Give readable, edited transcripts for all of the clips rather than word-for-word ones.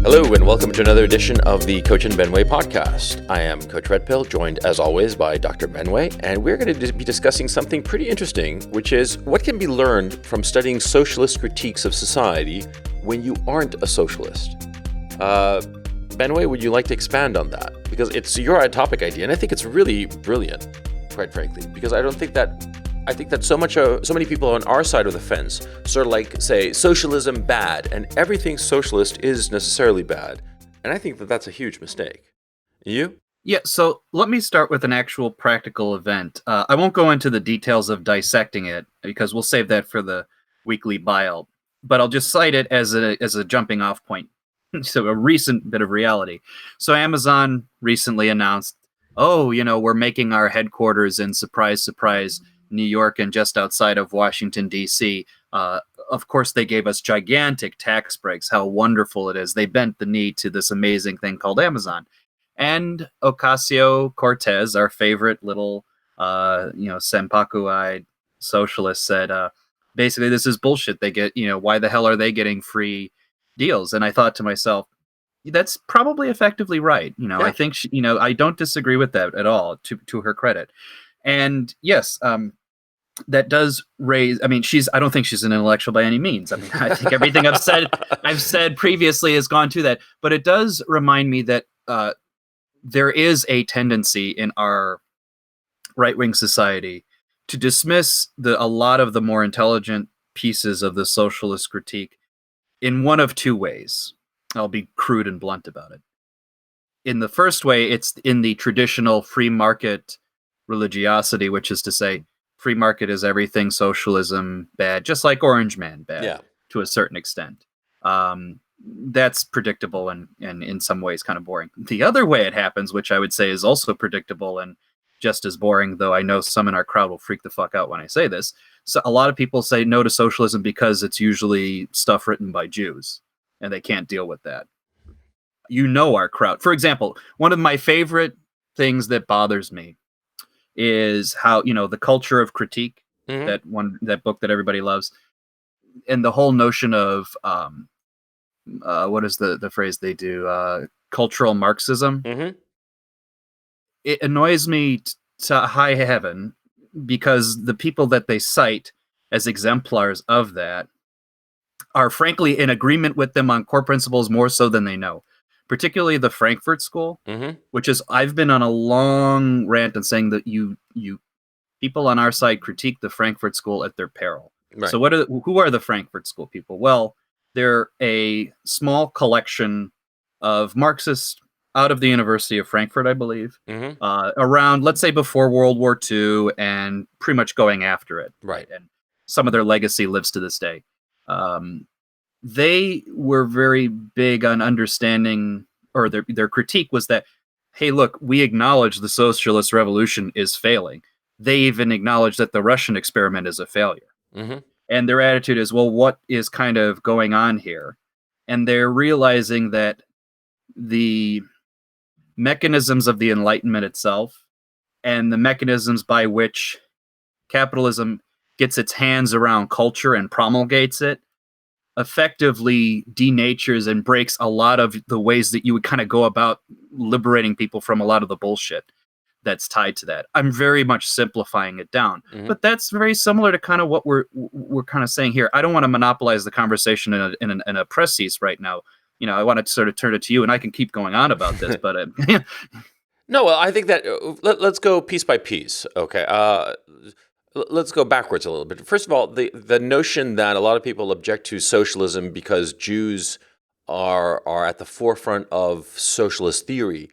Hello and welcome to another edition of the Coach Benway Podcast. I am Coach Redpill, joined as always by Dr. Benway, and we're going to be discussing something pretty interesting, which is what can be learned from studying socialist critiques of society when you aren't a socialist. Benway, would you like to expand on that? Because it's your topic idea, and I think it's really brilliant, quite frankly, because I think that so many people on our side of the fence sort of like say socialism bad and everything socialist is necessarily bad. And I think that that's a huge mistake. You? Yeah, so let me start with an actual practical event. I won't go into the details of dissecting it because we'll save that for the weekly bio, but I'll just cite it as a jumping off point. So a recent bit of reality. So Amazon recently announced, we're making our headquarters in surprise, New York and just outside of Washington, D.C. Of course, they gave us gigantic tax breaks. How wonderful it is. They bent the knee to this amazing thing called Amazon. And Ocasio-Cortez, our favorite little, senpaku-eyed socialist, said, basically, this is bullshit. They get, why the hell are they getting free deals? And I thought to myself, that's probably effectively right. Yeah. I think, I don't disagree with that at all, to her credit. And yes, that does raise. I mean, I don't think she's an intellectual by any means. I mean, I think everything I've said previously has gone to that. But it does remind me that there is a tendency in our right-wing society to dismiss a lot of the more intelligent pieces of the socialist critique in one of two ways. I'll be crude and blunt about it. In the first way, it's in the traditional free market religiosity, which is to say, free market is everything, socialism bad, just like Orange Man bad, to a certain extent. That's predictable and in some ways kind of boring. The other way it happens, which I would say is also predictable and just as boring, though I know some in our crowd will freak the fuck out when I say this. So a lot of people say no to socialism because it's usually stuff written by Jews, and they can't deal with that. Our crowd. For example, one of my favorite things that bothers me is how, the culture of critique, that book that everybody loves, and the whole notion of what is the phrase they do, cultural Marxism. It annoys me to high heaven because the people that they cite as exemplars of that are frankly in agreement with them on core principles more so than they know. Particularly the Frankfurt School, which is, I've been on a long rant and saying that you people on our side critique the Frankfurt School at their peril. Right. So who are the Frankfurt School people? Well, they're a small collection of Marxists out of the University of Frankfurt, I believe, around, let's say, before World War II and pretty much going after it. Right. And some of their legacy lives to this day. They were very big on understanding, or their critique was that, hey, look, we acknowledge the socialist revolution is failing. They even acknowledge that the Russian experiment is a failure. And their attitude is, well, what is kind of going on here? And they're realizing that the mechanisms of the Enlightenment itself and the mechanisms by which capitalism gets its hands around culture and promulgates it effectively denatures and breaks a lot of the ways that you would kind of go about liberating people from a lot of the bullshit that's tied to that. I'm very much simplifying it down, but that's very similar to kind of what we're kind of saying here. I don't want to monopolize the conversation in a press piece right now. I want to sort of turn it to you, and I can keep going on about this, but no, well, I think that let's go piece by piece. Okay. Let's go backwards a little bit. First of all, the notion that a lot of people object to socialism because Jews are at the forefront of socialist theory,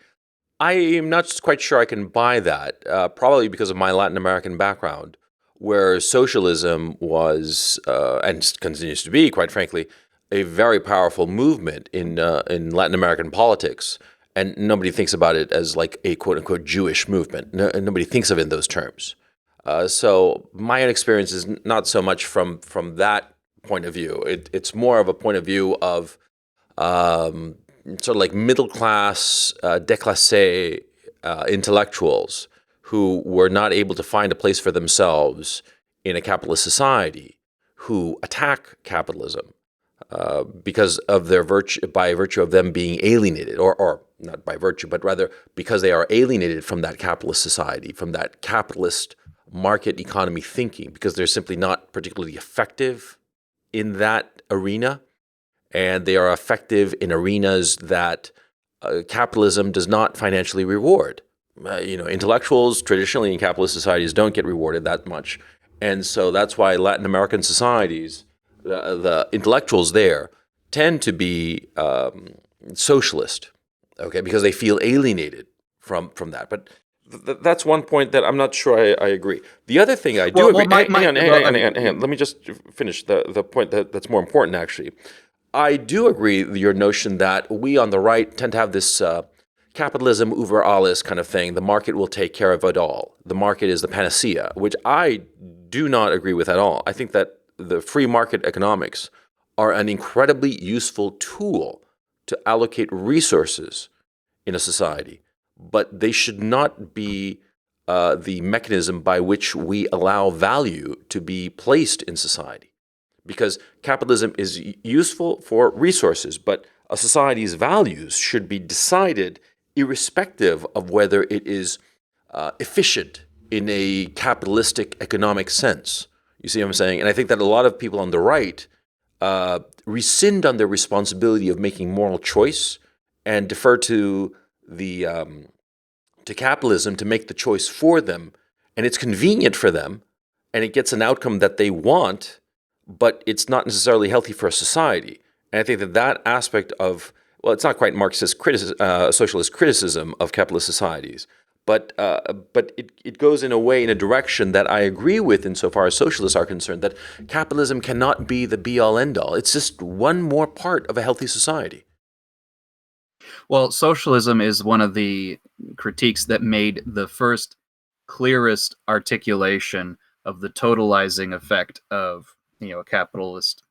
I am not quite sure I can buy that, probably because of my Latin American background, where socialism was, and continues to be, quite frankly, a very powerful movement in Latin American politics. And nobody thinks about it as like a quote-unquote Jewish movement. Nobody thinks of it in those terms. So my own experience is not so much from that point of view. It's more of a point of view of sort of like middle class, déclassé intellectuals who were not able to find a place for themselves in a capitalist society, who attack capitalism because of their by virtue of them being alienated, or not by virtue, but rather because they are alienated from that capitalist society, from that capitalist market economy thinking, because they're simply not particularly effective in that arena, and they are effective in arenas that capitalism does not financially reward. Intellectuals traditionally in capitalist societies don't get rewarded that much, and so that's why Latin American societies, the intellectuals there tend to be socialist, okay, because they feel alienated from that. But that's one point that I'm not sure I agree. The other thing I do agree. Hang on. Let me just finish the point that's more important, actually. I do agree with your notion that we on the right tend to have this capitalism über alles kind of thing. The market will take care of it all. The market is the panacea, which I do not agree with at all. I think that the free market economics are an incredibly useful tool to allocate resources in a society, but they should not be the mechanism by which we allow value to be placed in society. Because capitalism is useful for resources, but a society's values should be decided irrespective of whether it is efficient in a capitalistic economic sense. You see what I'm saying? And I think that a lot of people on the right rescind on their responsibility of making moral choice and defer to capitalism to make the choice for them. And it's convenient for them, and it gets an outcome that they want, but it's not necessarily healthy for a society. And I think that aspect of, well, it's not quite Marxist socialist criticism of capitalist societies, but it goes in a direction that I agree with insofar as socialists are concerned, that capitalism cannot be the be-all, end-all. It's just one more part of a healthy society. Well, socialism is one of the critiques that made the first clearest articulation of the totalizing effect of a capitalist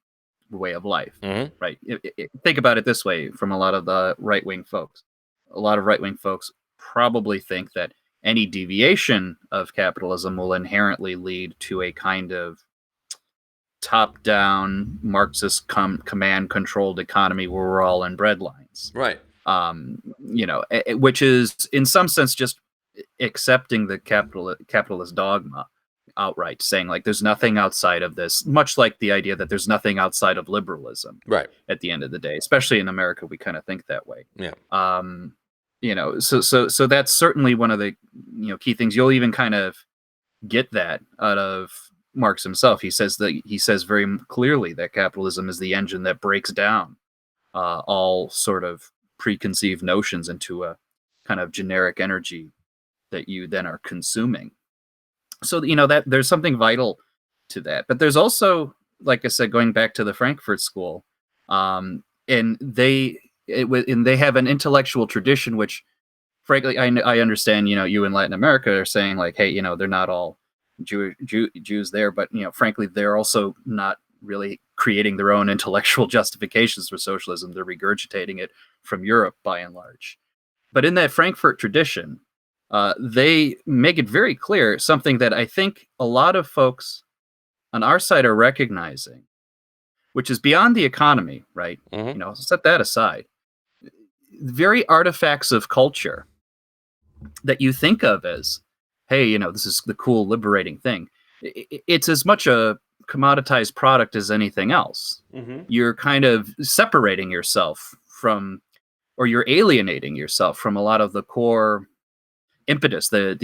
way of life, right? Think about it this way from a lot of the right-wing folks. A lot of right-wing folks probably think that any deviation of capitalism will inherently lead to a kind of top-down Marxist command-controlled economy where we're all in breadlines. Right. Which is in some sense just accepting the capitalist dogma outright, saying like there's nothing outside of this, much like the idea that there's nothing outside of liberalism. Right. At the end of the day, especially in America, we kind of think that way. Yeah. So that's certainly one of the key things. You'll even kind of get that out of Marx himself. He says very clearly that capitalism is the engine that breaks down all sort of preconceived notions into a kind of generic energy that you then are consuming. So that there's something vital to that. But there's also, like I said, going back to the Frankfurt School, and they have an intellectual tradition, which, frankly, I understand. You in Latin America are saying like, hey, they're not all Jews there, but frankly, they're also not really creating their own intellectual justifications for socialism. They're regurgitating it from Europe by and large. But in that Frankfurt tradition, they make it very clear, something that I think a lot of folks on our side are recognizing, which is beyond the economy, right? Mm-hmm. Set that aside. Very artifacts of culture that you think of as, hey, this is the cool, liberating thing. It's as much a commoditized product as anything else. Mm-hmm. You're kind of separating yourself from, or you're alienating yourself from a lot of the core impetus, the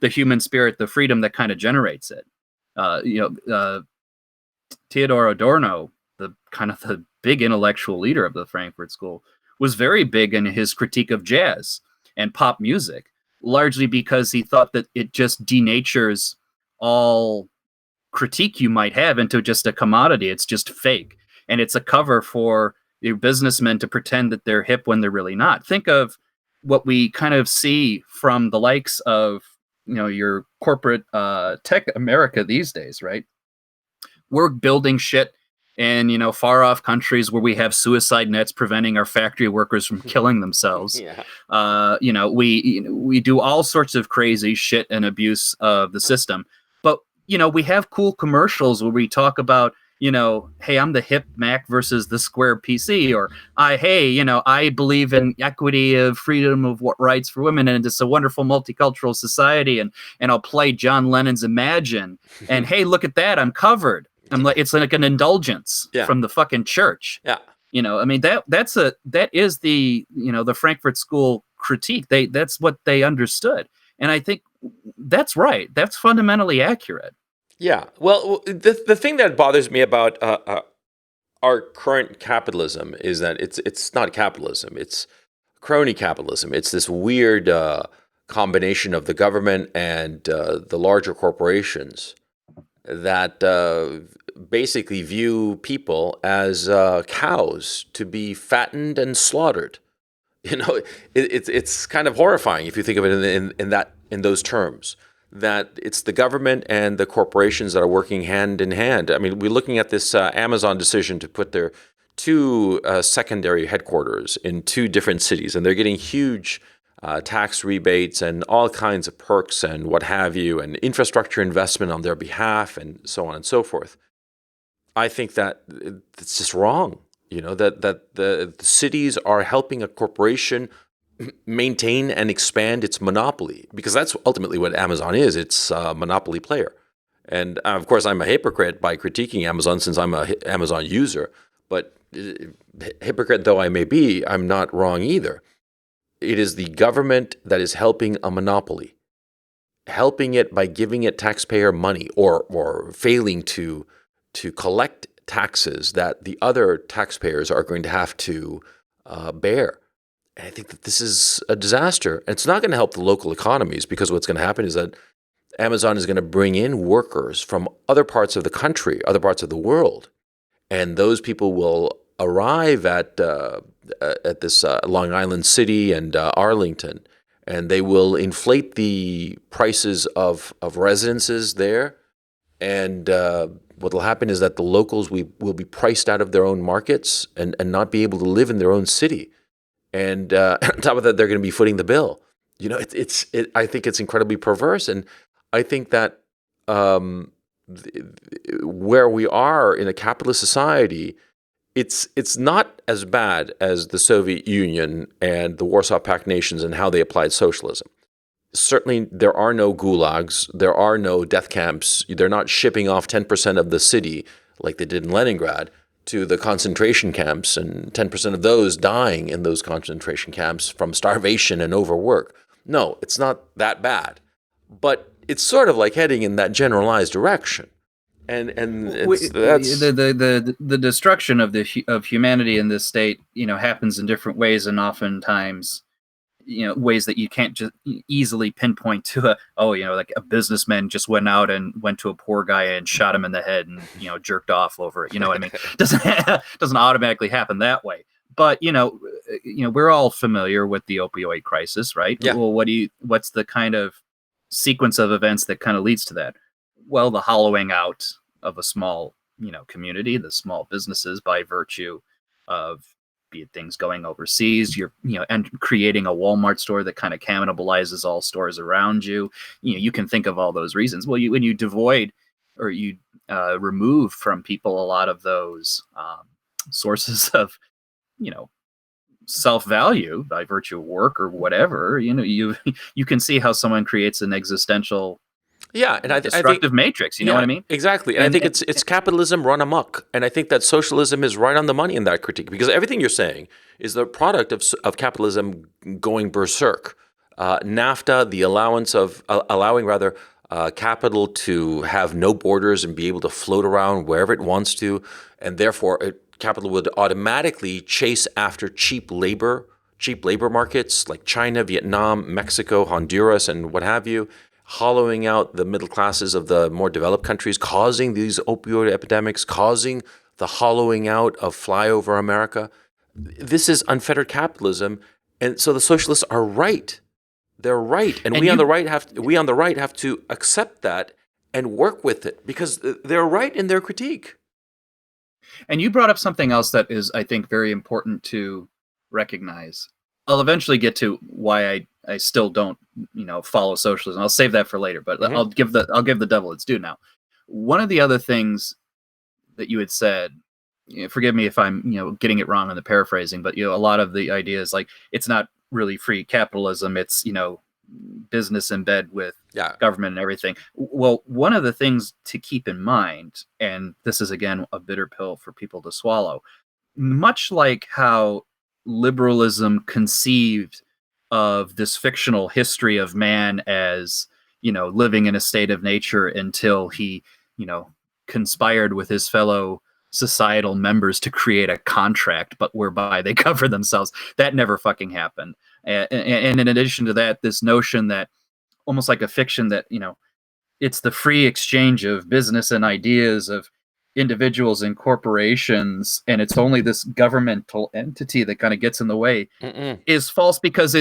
human spirit, the freedom that kind of generates it. Theodor Adorno, the big intellectual leader of the Frankfurt School, was very big in his critique of jazz and pop music, largely because he thought that it just denatures all critique you might have into just a commodity. It's just fake, and it's a cover for your businessmen to pretend that they're hip when they're really not. Think of what we kind of see from the likes of your corporate tech America these days, right? We're building shit in, far off countries where we have suicide nets preventing our factory workers from killing themselves. Yeah. We do all sorts of crazy shit and abuse of the system. But, we have cool commercials where we talk about, hey, I'm the hip Mac versus the square PC, or I believe in equity of freedom of rights for women, and it's a wonderful multicultural society, and I'll play John Lennon's Imagine, and hey, look at that, I'm covered. It's like an indulgence from the fucking church. Yeah. That is the, the Frankfurt School critique. That's what they understood. And I think that's right. That's fundamentally accurate. Yeah. Well, the thing that bothers me about our current capitalism is that it's not capitalism. It's crony capitalism. It's this weird combination of the government and the larger corporations that basically view people as cows to be fattened and slaughtered. It's kind of horrifying if you think of it in those terms. That it's the government and the corporations that are working hand in hand. I mean, we're looking at this Amazon decision to put their two secondary headquarters in two different cities, and they're getting huge tax rebates and all kinds of perks and what have you, and infrastructure investment on their behalf, and so on and so forth. I think that it's just wrong. That the cities are helping a corporation maintain and expand its monopoly, because that's ultimately what Amazon is. It's a monopoly player. And of course, I'm a hypocrite by critiquing Amazon since I'm an Amazon user. But hypocrite though I may be, I'm not wrong either. It is the government that is helping a monopoly, helping it by giving it taxpayer money or failing to collect taxes that the other taxpayers are going to have to bear. And I think that this is a disaster. And it's not going to help the local economies, because what's going to happen is that Amazon is going to bring in workers from other parts of the country, other parts of the world. And those people will arrive at this Long Island City and Arlington, and they will inflate the prices of residences there. And what will happen is that the locals will be priced out of their own markets and not be able to live in their own city. And on top of that, they're going to be footing the bill. I think it's incredibly perverse, and I think that where we are in a capitalist society, it's not as bad as the Soviet Union and the Warsaw Pact nations and how they applied socialism. Certainly, there are no gulags, there are no death camps. They're not shipping off 10% of the city like they did in Leningrad to the concentration camps, and 10% of those dying in those concentration camps from starvation and overwork. No, it's not that bad, but it's sort of like heading in that generalized direction, and that's the destruction of humanity in this state, happens in different ways, and oftentimes, ways that you can't just easily pinpoint to like a businessman just went out and went to a poor guy and shot him in the head and, jerked off over it. You know what I mean? Doesn't automatically happen that way. But, we're all familiar with the opioid crisis, right? Yeah. Well, what's the kind of sequence of events that kind of leads to that? Well, the hollowing out of a small, community, the small businesses, by virtue of, be it things going overseas, and creating a Walmart store that kind of cannibalizes all stores around you. You can think of all those reasons. Well, when you devoid or you remove from people a lot of those sources of, self-value by virtue of work or whatever, you can see how someone creates an existential and I destructive matrix. You know what I mean? Exactly. And I think it's capitalism run amok. And I think that socialism is right on the money in that critique, because everything you're saying is the product of capitalism going berserk. NAFTA, the allowing capital to have no borders and be able to float around wherever it wants to, and therefore capital would automatically chase after cheap labor markets like China, Vietnam, Mexico, Honduras, and what have you, hollowing out the middle classes of the more developed countries, causing these opioid epidemics, causing the hollowing out of flyover America. This is unfettered capitalism, and so the socialists are right. They're right, and we on the right have to accept that and work with it, because they're right in their critique. And you brought up something else that is, I think, very important to recognize. I'll eventually get to why I still don't, follow socialism. I'll save that for later, but Mhm. I'll give the devil its due now. One of the other things that you had said, forgive me if I'm, getting it wrong on the paraphrasing, but a lot of the ideas, like, it's not really free capitalism, it's, business in bed with Yeah. government and everything. Well, one of the things to keep in mind, and this is again a bitter pill for people to swallow, much like how liberalism conceived of this fictional history of man as, living in a state of nature until he, conspired with his fellow societal members to create a contract, but whereby they cover themselves. That never fucking happened. And in addition to that, this notion that almost like a fiction that, it's the free exchange of business and ideas of individuals and corporations, and it's only this governmental entity that kind of gets in the way, Mm-mm. is false, because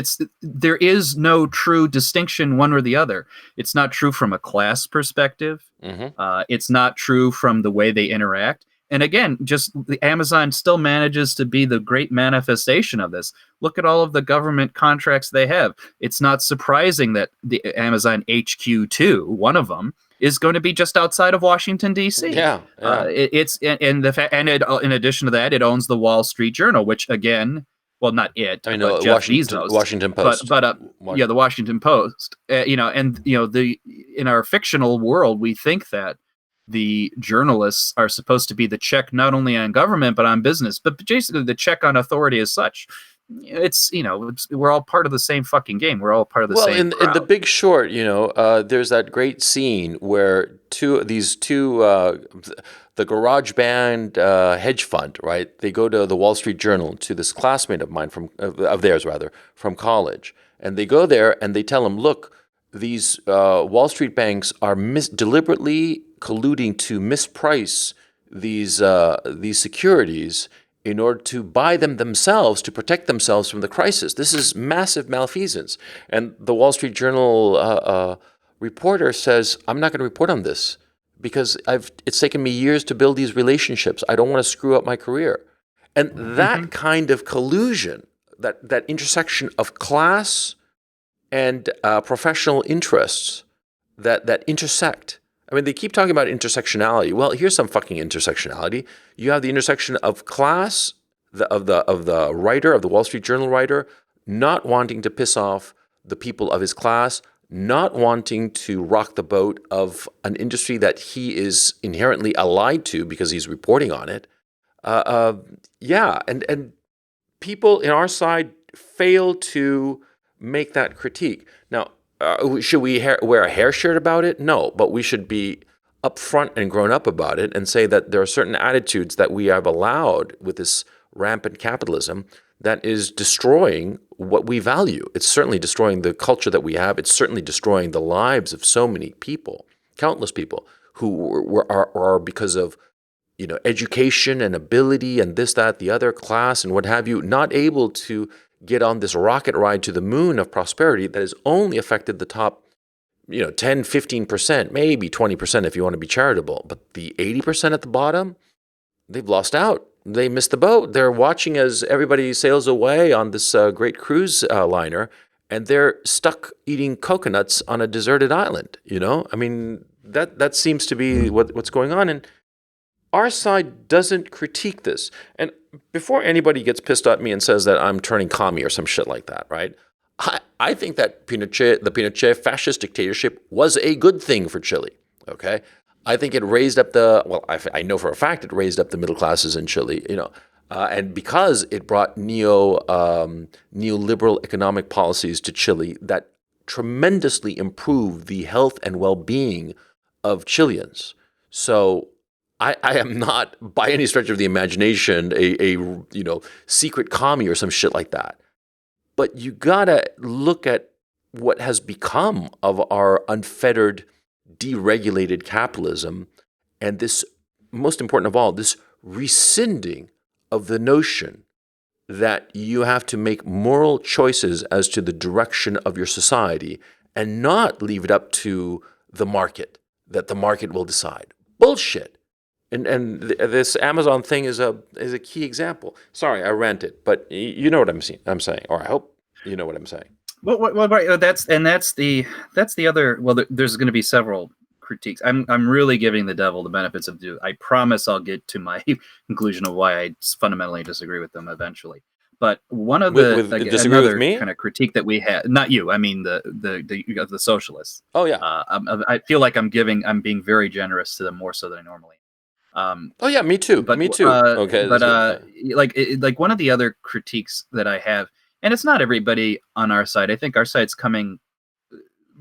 there is no true distinction one or the other. It's not true from a class perspective. Mhm. It's not true from the way they interact. And again, just the Amazon still manages to be the great manifestation of this. Look at all of the government contracts they have. It's not surprising that the Amazon HQ2, one of them, is going to be just outside of Washington, D.C. Yeah. Yeah. In addition to that, it owns the Wall Street Journal, which again, well, not it, I but know Jeff Washington Bezos, Washington Post. yeah, the Washington Post. In our fictional world, we think that the journalists are supposed to be the check not only on government but on business, but basically the check on authority as such. We're all part of the same fucking game. We're all part of the Well, same in The crowd. Big Short, there's that great scene where the garage band hedge fund, right? They go to the Wall Street Journal, to this classmate of mine of theirs rather, from college, and they go there and they tell him, look, these Wall Street banks are deliberately colluding to misprice these securities in order to buy them themselves, to protect themselves from the crisis. This is massive malfeasance. And the Wall Street Journal reporter says, I'm not going to report on this because it's taken me years to build these relationships. I don't want to screw up my career. And that kind of collusion, that intersection of class and professional interests that intersect. I mean, they keep talking about intersectionality. Well, here's some fucking intersectionality. You have the intersection of class, of the writer, of the Wall Street Journal writer, not wanting to piss off the people of his class, not wanting to rock the boat of an industry that he is inherently allied to because he's reporting on it. And people in our side fail to make that critique. Now, should we wear a hair shirt about it? No, but we should be upfront and grown up about it and say that there are certain attitudes that we have allowed with this rampant capitalism that is destroying what we value. It's certainly destroying the culture that we have. It's certainly destroying the lives of so many people, countless people who are because of education and ability and this, that, the other, class and what have you, not able to get on this rocket ride to the moon of prosperity that has only affected the top 10, 15%, maybe 20% if you want to be charitable. But the 80% at the bottom, they've lost out. They missed the boat. They're watching as everybody sails away on this great cruise liner, and they're stuck eating coconuts on a deserted island. I mean, that seems to be what's going on. And our side doesn't critique this. And before anybody gets pissed at me and says that I'm turning commie or some shit like that, right? I think that the Pinochet fascist dictatorship was a good thing for Chile, okay? I think it raised up I know for a fact it raised up the middle classes in Chile, and because it brought neoliberal economic policies to Chile that tremendously improved the health and well-being of Chileans. So I am not, by any stretch of the imagination, a secret commie or some shit like that. But you gotta look at what has become of our unfettered, deregulated capitalism, and this, most important of all, this rescinding of the notion that you have to make moral choices as to the direction of your society and not leave it up to the market, that the market will decide. Bullshit. This Amazon thing is a key example. Sorry, I ranted, but you know what I'm saying, or I hope you know what I'm saying. Well, right. That's the other. Well, there's going to be several critiques. I'm really giving the devil the benefits of the doubt. I promise I'll get to my conclusion of why I fundamentally disagree with them eventually. But one of another kind of critique that we had, not you, I mean the socialists. Oh yeah. I feel like I'm being very generous to them, more so than I normally. Oh yeah, me too. Me too. Okay. But like one of the other critiques that I have, and it's not everybody on our side. I think our side's coming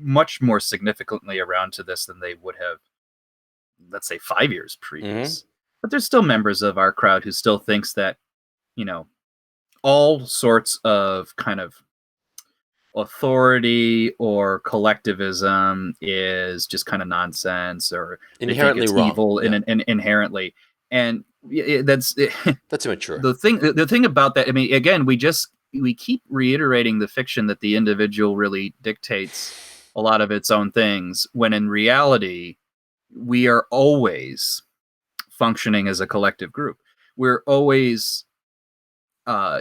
much more significantly around to this than they would have, let's say, 5 years previous. But there's still members of our crowd who still thinks that, all sorts of kind of authority or collectivism is just kind of nonsense, or inherently wrong, evil, and inherently, and that's immature. The thing about that, I mean, again, we keep reiterating the fiction that the individual really dictates a lot of its own things, when in reality, we are always functioning as a collective group. We're always,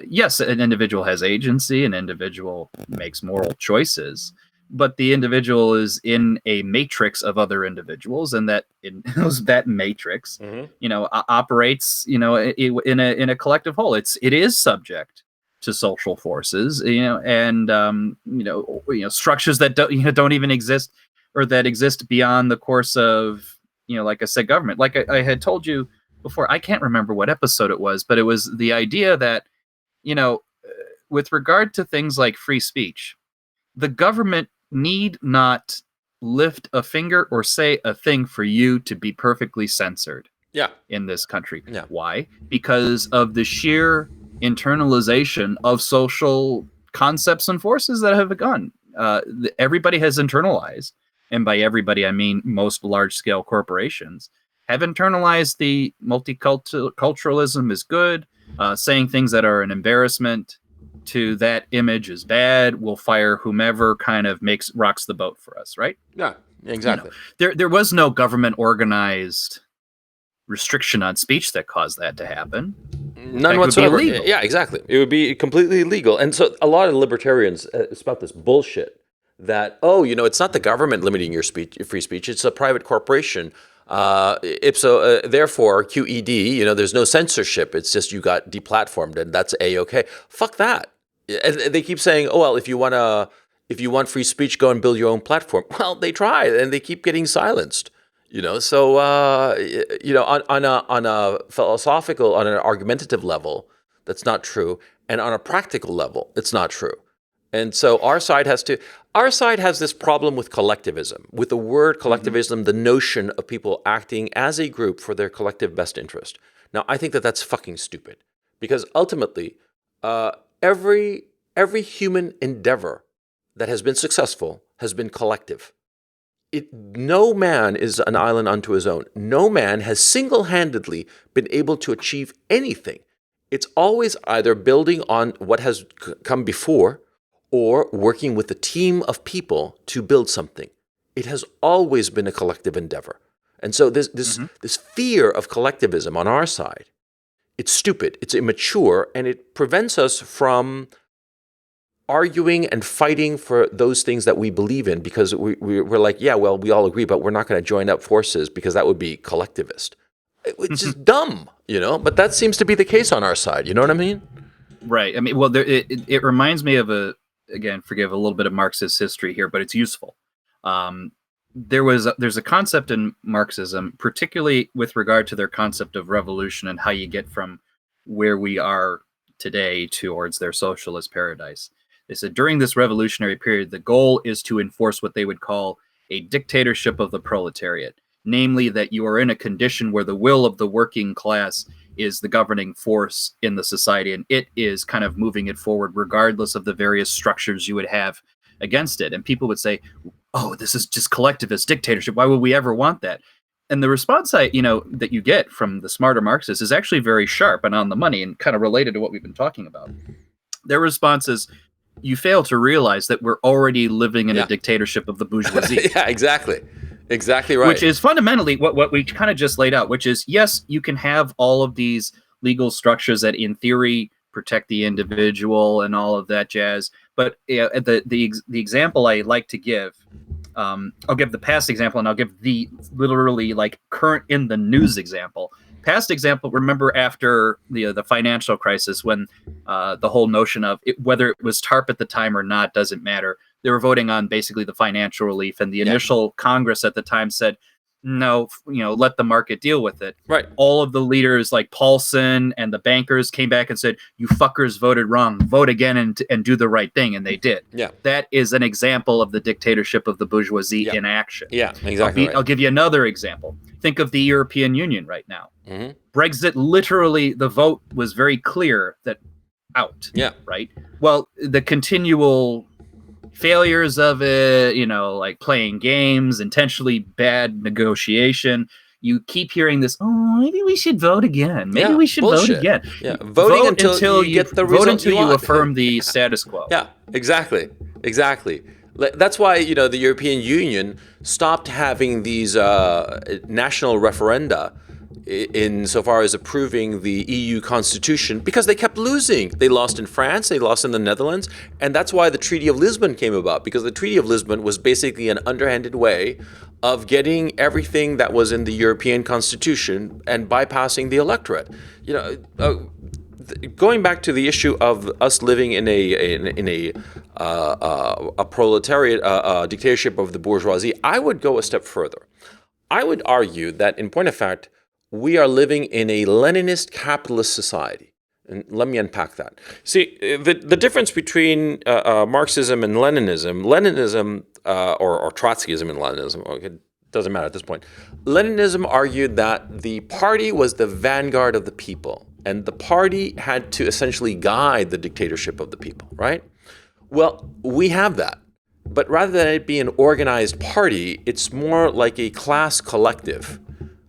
yes, an individual has agency, an individual makes moral choices, but the individual is in a matrix of other individuals, and that matrix, operates, in a collective whole. It is subject to social forces, and structures that don't even exist, or that exist beyond the course of, like I said, government. Like I had told you before, I can't remember what episode it was, but it was the idea that, with regard to things like free speech, the government need not lift a finger or say a thing for you to be perfectly censored. Yeah. In this country. Yeah. Why? Because of the sheer internalization of social concepts and forces that have begun. Everybody has internalized, and by everybody I mean most large-scale corporations have internalized the multiculturalism is good. Saying things that are an embarrassment to that image is bad. We'll fire whomever kind of rocks the boat for us, right? Yeah, exactly. There was no government organized restriction on speech that caused that to happen. None whatsoever. Yeah, exactly. It would be completely illegal. And so a lot of libertarians spout this bullshit that, it's not the government limiting your free speech, it's a private corporation. Therefore, QED, there's no censorship. It's just you got deplatformed, and that's A-okay. Fuck that. And they keep saying, oh, well, if you want free speech, go and build your own platform. Well, they try, and they keep getting silenced. So on a philosophical, on an argumentative level, that's not true, and on a practical level, it's not true. And so our side has this problem with collectivism, with the word collectivism, the notion of people acting as a group for their collective best interest. Now, I think that that's fucking stupid, because ultimately, every human endeavor that has been successful has been collective. No man is an island unto his own. No man has single-handedly been able to achieve anything. It's always either building on what has come before, or working with a team of people to build something. It has always been a collective endeavor. And so this fear of collectivism on our side, it's stupid, it's immature, and it prevents us from arguing and fighting for those things that we believe in, because we're like, yeah, well, we all agree, but we're not going to join up forces because that would be collectivist. It's just dumb, but that seems to be the case on our side. You know what I mean? Right. I mean, well, it reminds me of again, forgive a little bit of Marxist history here, but it's useful. There's a concept in Marxism, particularly with regard to their concept of revolution and how you get from where we are today towards their socialist paradise. They said during this revolutionary period, the goal is to enforce what they would call a dictatorship of the proletariat, namely that you are in a condition where the will of the working class is the governing force in the society, and it is kind of moving it forward regardless of the various structures you would have against it. And people would say, oh, this is just collectivist dictatorship. Why would we ever want that? And the response that you get from the smarter Marxists is actually very sharp and on the money, and kind of related to what we've been talking about. Their response is, you fail to realize that we're already living in a dictatorship of the bourgeoisie. Yeah, exactly. Exactly right. Which is fundamentally what we kind of just laid out, which is, yes, you can have all of these legal structures that in theory protect the individual and all of that jazz. But the example I like to give, I'll give the past example, and I'll give the literally like current in the news example. Past example, remember after the financial crisis, when the whole notion of whether it was TARP at the time or not doesn't matter. They were voting on basically the financial relief, and the initial Congress at the time said, no, let the market deal with it. Right. All of the leaders like Paulson and the bankers came back and said, you fuckers voted wrong, vote again and do the right thing. And they did. Yeah. That is an example of the dictatorship of the bourgeoisie in action. Yeah, exactly. I'll give you another example. Think of the European Union right now. Mm-hmm. Brexit, literally, the vote was very clear that out. Yeah. Right. Well, the continual failures of it, like playing games, intentionally bad negotiation. You keep hearing this, maybe we should vote again. Maybe we should vote again. Yeah, voting until you get the result until you affirm the status quo. Yeah, exactly. That's why, the European Union stopped having these national referenda insofar as approving the EU constitution, because they kept losing. They lost in France, they lost in the Netherlands, and that's why the Treaty of Lisbon came about, because the Treaty of Lisbon was basically an underhanded way of getting everything that was in the European constitution and bypassing the electorate. Going back to the issue of us living in a proletariat dictatorship of the bourgeoisie, I would go a step further. I would argue that, in point of fact, we are living in a Leninist capitalist society. And let me unpack that. See, the difference between Marxism and Leninism, or Trotskyism and Leninism, it doesn't matter at this point. Leninism argued that the party was the vanguard of the people, and the party had to essentially guide the dictatorship of the people, right? Well, we have that. But rather than it be an organized party, it's more like a class collective.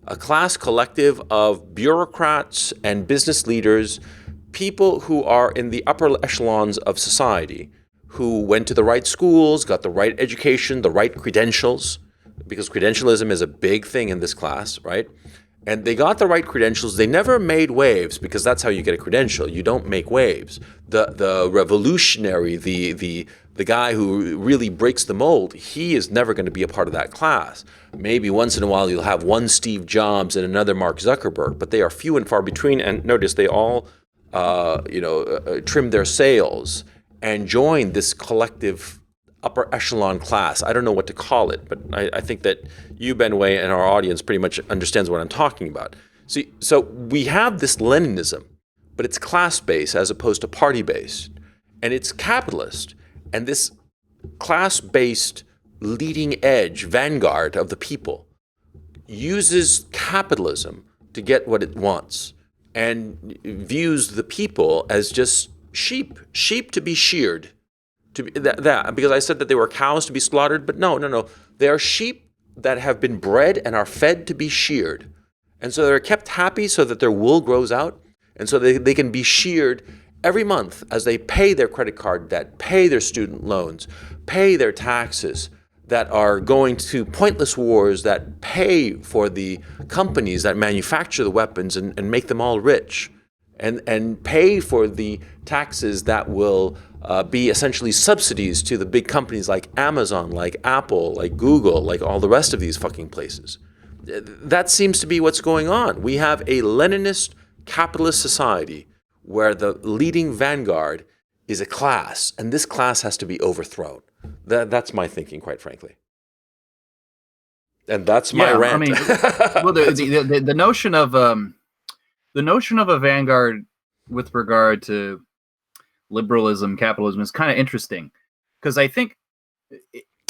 A class collective of bureaucrats and business leaders, people who are in the upper echelons of society, who went to the right schools, got the right education, the right credentials, because credentialism is a big thing in this class, right? And they got the right credentials. They never made waves, because that's how you get a credential. You don't make waves. The revolutionary, the guy who really breaks the mold, he is never going to be a part of that class. Maybe once in a while you'll have one Steve Jobs and another Mark Zuckerberg, but they are few and far between. And notice they all, trim their sails and join this collective upper echelon class. I don't know what to call it, but I think that you, Benway, and our audience pretty much understands what I'm talking about. See, so we have this Leninism, but it's class-based as opposed to party-based, and it's capitalist. And this class-based leading edge vanguard of the people uses capitalism to get what it wants and views the people as just sheep to be sheared. Because I said that they were cows to be slaughtered, but no. They are sheep that have been bred and are fed to be sheared. And so they're kept happy so that their wool grows out, and so they can be sheared every month as they pay their credit card debt, pay their student loans, pay their taxes that are going to pointless wars that pay for the companies that manufacture the weapons and make them all rich, and pay for the taxes that will be essentially subsidies to the big companies like Amazon, like Apple, like Google, like all the rest of these fucking places. That seems to be what's going on. We have a Leninist capitalist society where the leading vanguard is a class, and this class has to be overthrown. That's my thinking, quite frankly. And that's my rant. I mean, well, the notion of a vanguard with regard to liberalism, capitalism is kind of interesting, because I think.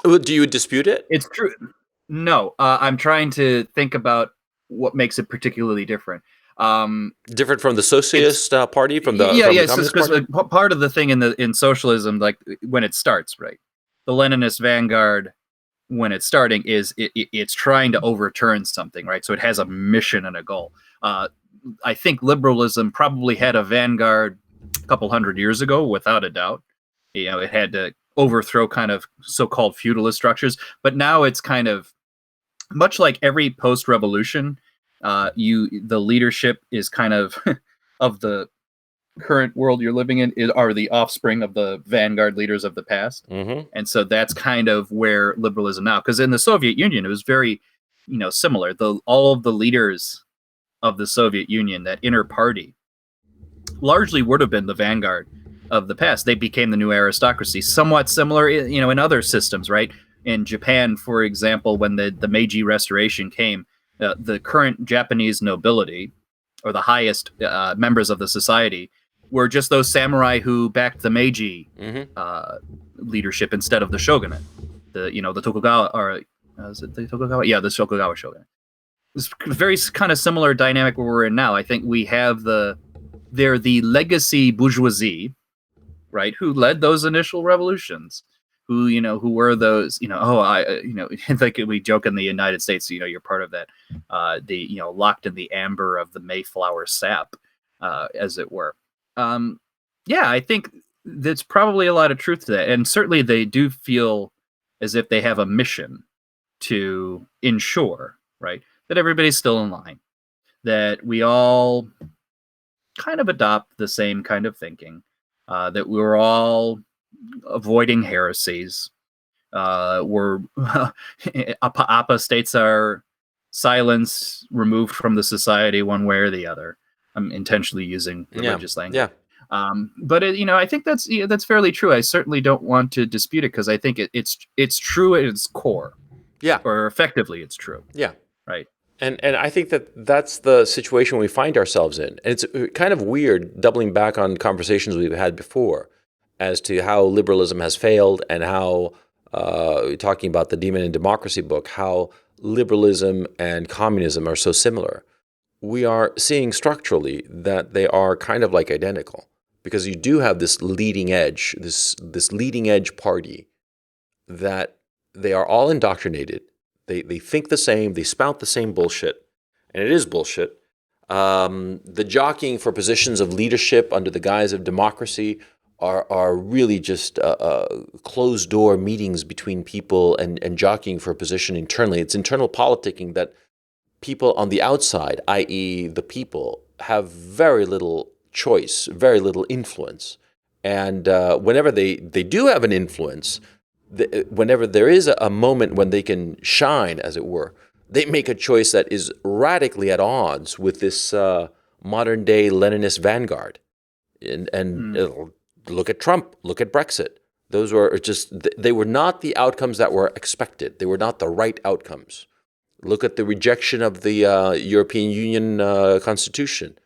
Do you dispute it? It's true. No, I'm trying to think about what makes it particularly different. Different from the Socialist Party, from the Communist Party? Part of the thing in socialism, like when it starts, right? The Leninist vanguard, when it's starting, it's trying to overturn something, right? So it has a mission and a goal. I think liberalism probably had a vanguard a couple hundred years ago, without a doubt. It had to overthrow kind of so-called feudalist structures, but now it's kind of much like every post-revolution, the leadership is kind of of the current world you're living in are the offspring of the vanguard leaders of the past. And so that's kind of where liberalism now, because in the Soviet Union it was very, similar. All of the leaders of the Soviet Union, that inner party, largely would have been the vanguard of the past. They became the new aristocracy, somewhat similar, in other systems, right? In Japan, for example, when the Meiji Restoration came, the current Japanese nobility, or the highest members of the society, were just those samurai who backed the Meiji leadership instead of the shogunate. The Tokugawa, or is it the Tokugawa? Yeah, the Tokugawa shogunate. It's very kind of similar dynamic where we're in now. I think we have they're the legacy bourgeoisie, right, who led those initial revolutions, who were those, like we joke in the United States, you're part of that, locked in the amber of the Mayflower sap, as it were. I think there's probably a lot of truth to that. And certainly they do feel as if they have a mission to ensure, right, that everybody's still in line, that we all kind of adopt the same kind of thinking, that we're all avoiding heresies. We're apostates are silenced, removed from the society one way or the other. I'm intentionally using religious language. Yeah. But I think that's fairly true. I certainly don't want to dispute it, because I think it's true at its core. Yeah. Or effectively, it's true. Yeah. Right. And I think that's the situation we find ourselves in. And it's kind of weird, doubling back on conversations we've had before, as to how liberalism has failed, and how, talking about the Demon and Democracy book, how liberalism and communism are so similar. We are seeing structurally that they are kind of like identical, because you do have this leading edge, this leading edge party, that they are all indoctrinated. They think the same, they spout the same bullshit, and it is bullshit. The jockeying for positions of leadership under the guise of democracy are really just closed door meetings between people and jockeying for a position internally. It's internal politicking that people on the outside, i.e. the people, have very little choice, very little influence. And whenever they do have an influence, whenever there is a moment when they can shine, as it were, they make a choice that is radically at odds with this modern-day Leninist vanguard. And look at Trump, look at Brexit. Those were they were not the outcomes that were expected. They were not the right outcomes. Look at the rejection of the European Union Constitution.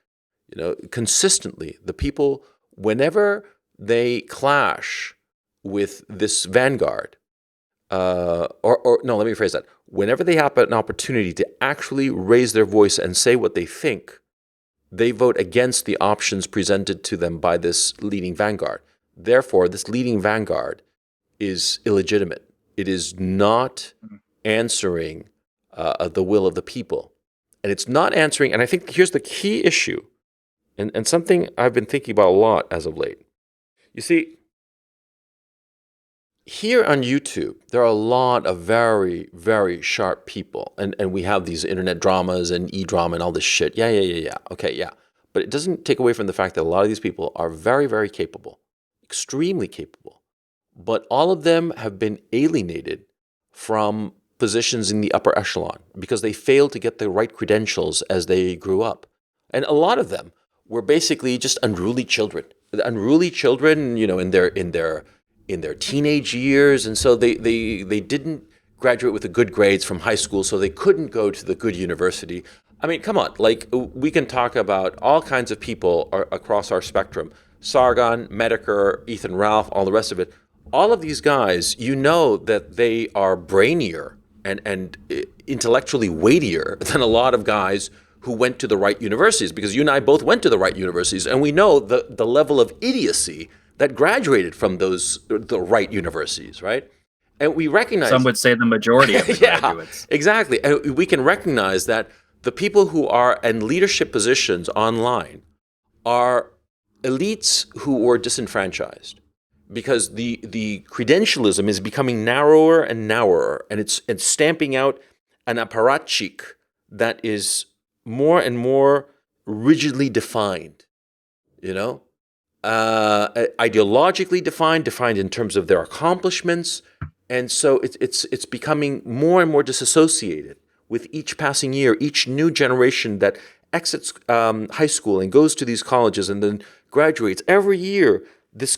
Consistently, the people, whenever they clash with this vanguard, or no, let me rephrase that. Whenever they have an opportunity to actually raise their voice and say what they think, they vote against the options presented to them by this leading vanguard. Therefore, this leading vanguard is illegitimate. It is not answering the will of the people. And it's not answering, and I think here's the key issue, and something I've been thinking about a lot as of late. You see, here on YouTube, there are a lot of very, very sharp people, and we have these internet dramas and e-drama and all this shit. Yeah. Okay, yeah. But it doesn't take away from the fact that a lot of these people are very, very capable, extremely capable. But all of them have been alienated from positions in the upper echelon because they failed to get the right credentials as they grew up. And a lot of them were basically just unruly children. Unruly children, in their teenage years, and so they didn't graduate with the good grades from high school, so they couldn't go to the good university. I mean, come on, we can talk about all kinds of people across our spectrum. Sargon, Medeker, Ethan Ralph, all the rest of it. All of these guys, that they are brainier and intellectually weightier than a lot of guys who went to the right universities, because you and I both went to the right universities, and we know the level of idiocy that graduated from the right universities, right? And we recognize... Some would say the majority of the graduates. Exactly. And we can recognize that the people who are in leadership positions online are elites who were disenfranchised, because the credentialism is becoming narrower and narrower, and it's stamping out an apparatchik that is more and more rigidly defined, ideologically defined in terms of their accomplishments. And so it's becoming more and more disassociated with each passing year, each new generation that exits high school and goes to these colleges and then graduates. Every year, this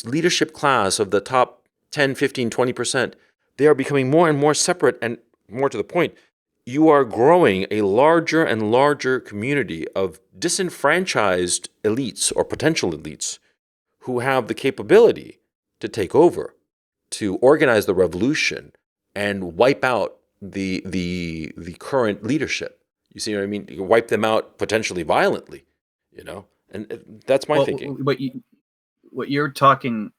leadership class of the top 10, 15, 20%, they are becoming more and more separate. And more to the point, you are growing a larger and larger community of disenfranchised elites or potential elites who have the capability to take over, to organize the revolution and wipe out the current leadership. You see what I mean? You wipe them out potentially violently, and that's my thinking. What you're talking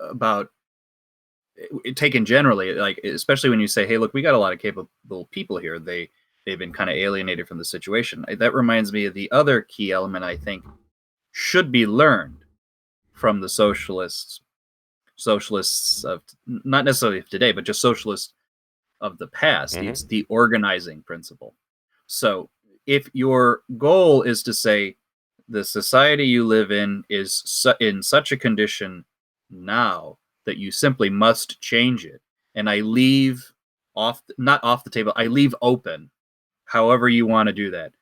about, taken generally, like especially when you say, "Hey, look, we got a lot of capable people here. They've been kind of alienated from the situation." That reminds me of the other key element I think should be learned from the socialists of not necessarily of today, but just socialists of the past. Mm-hmm. It's the organizing principle. So if your goal is to say the society you live in is in such a condition now that you simply must change it, and I leave not off the table, I leave open however you want to do that.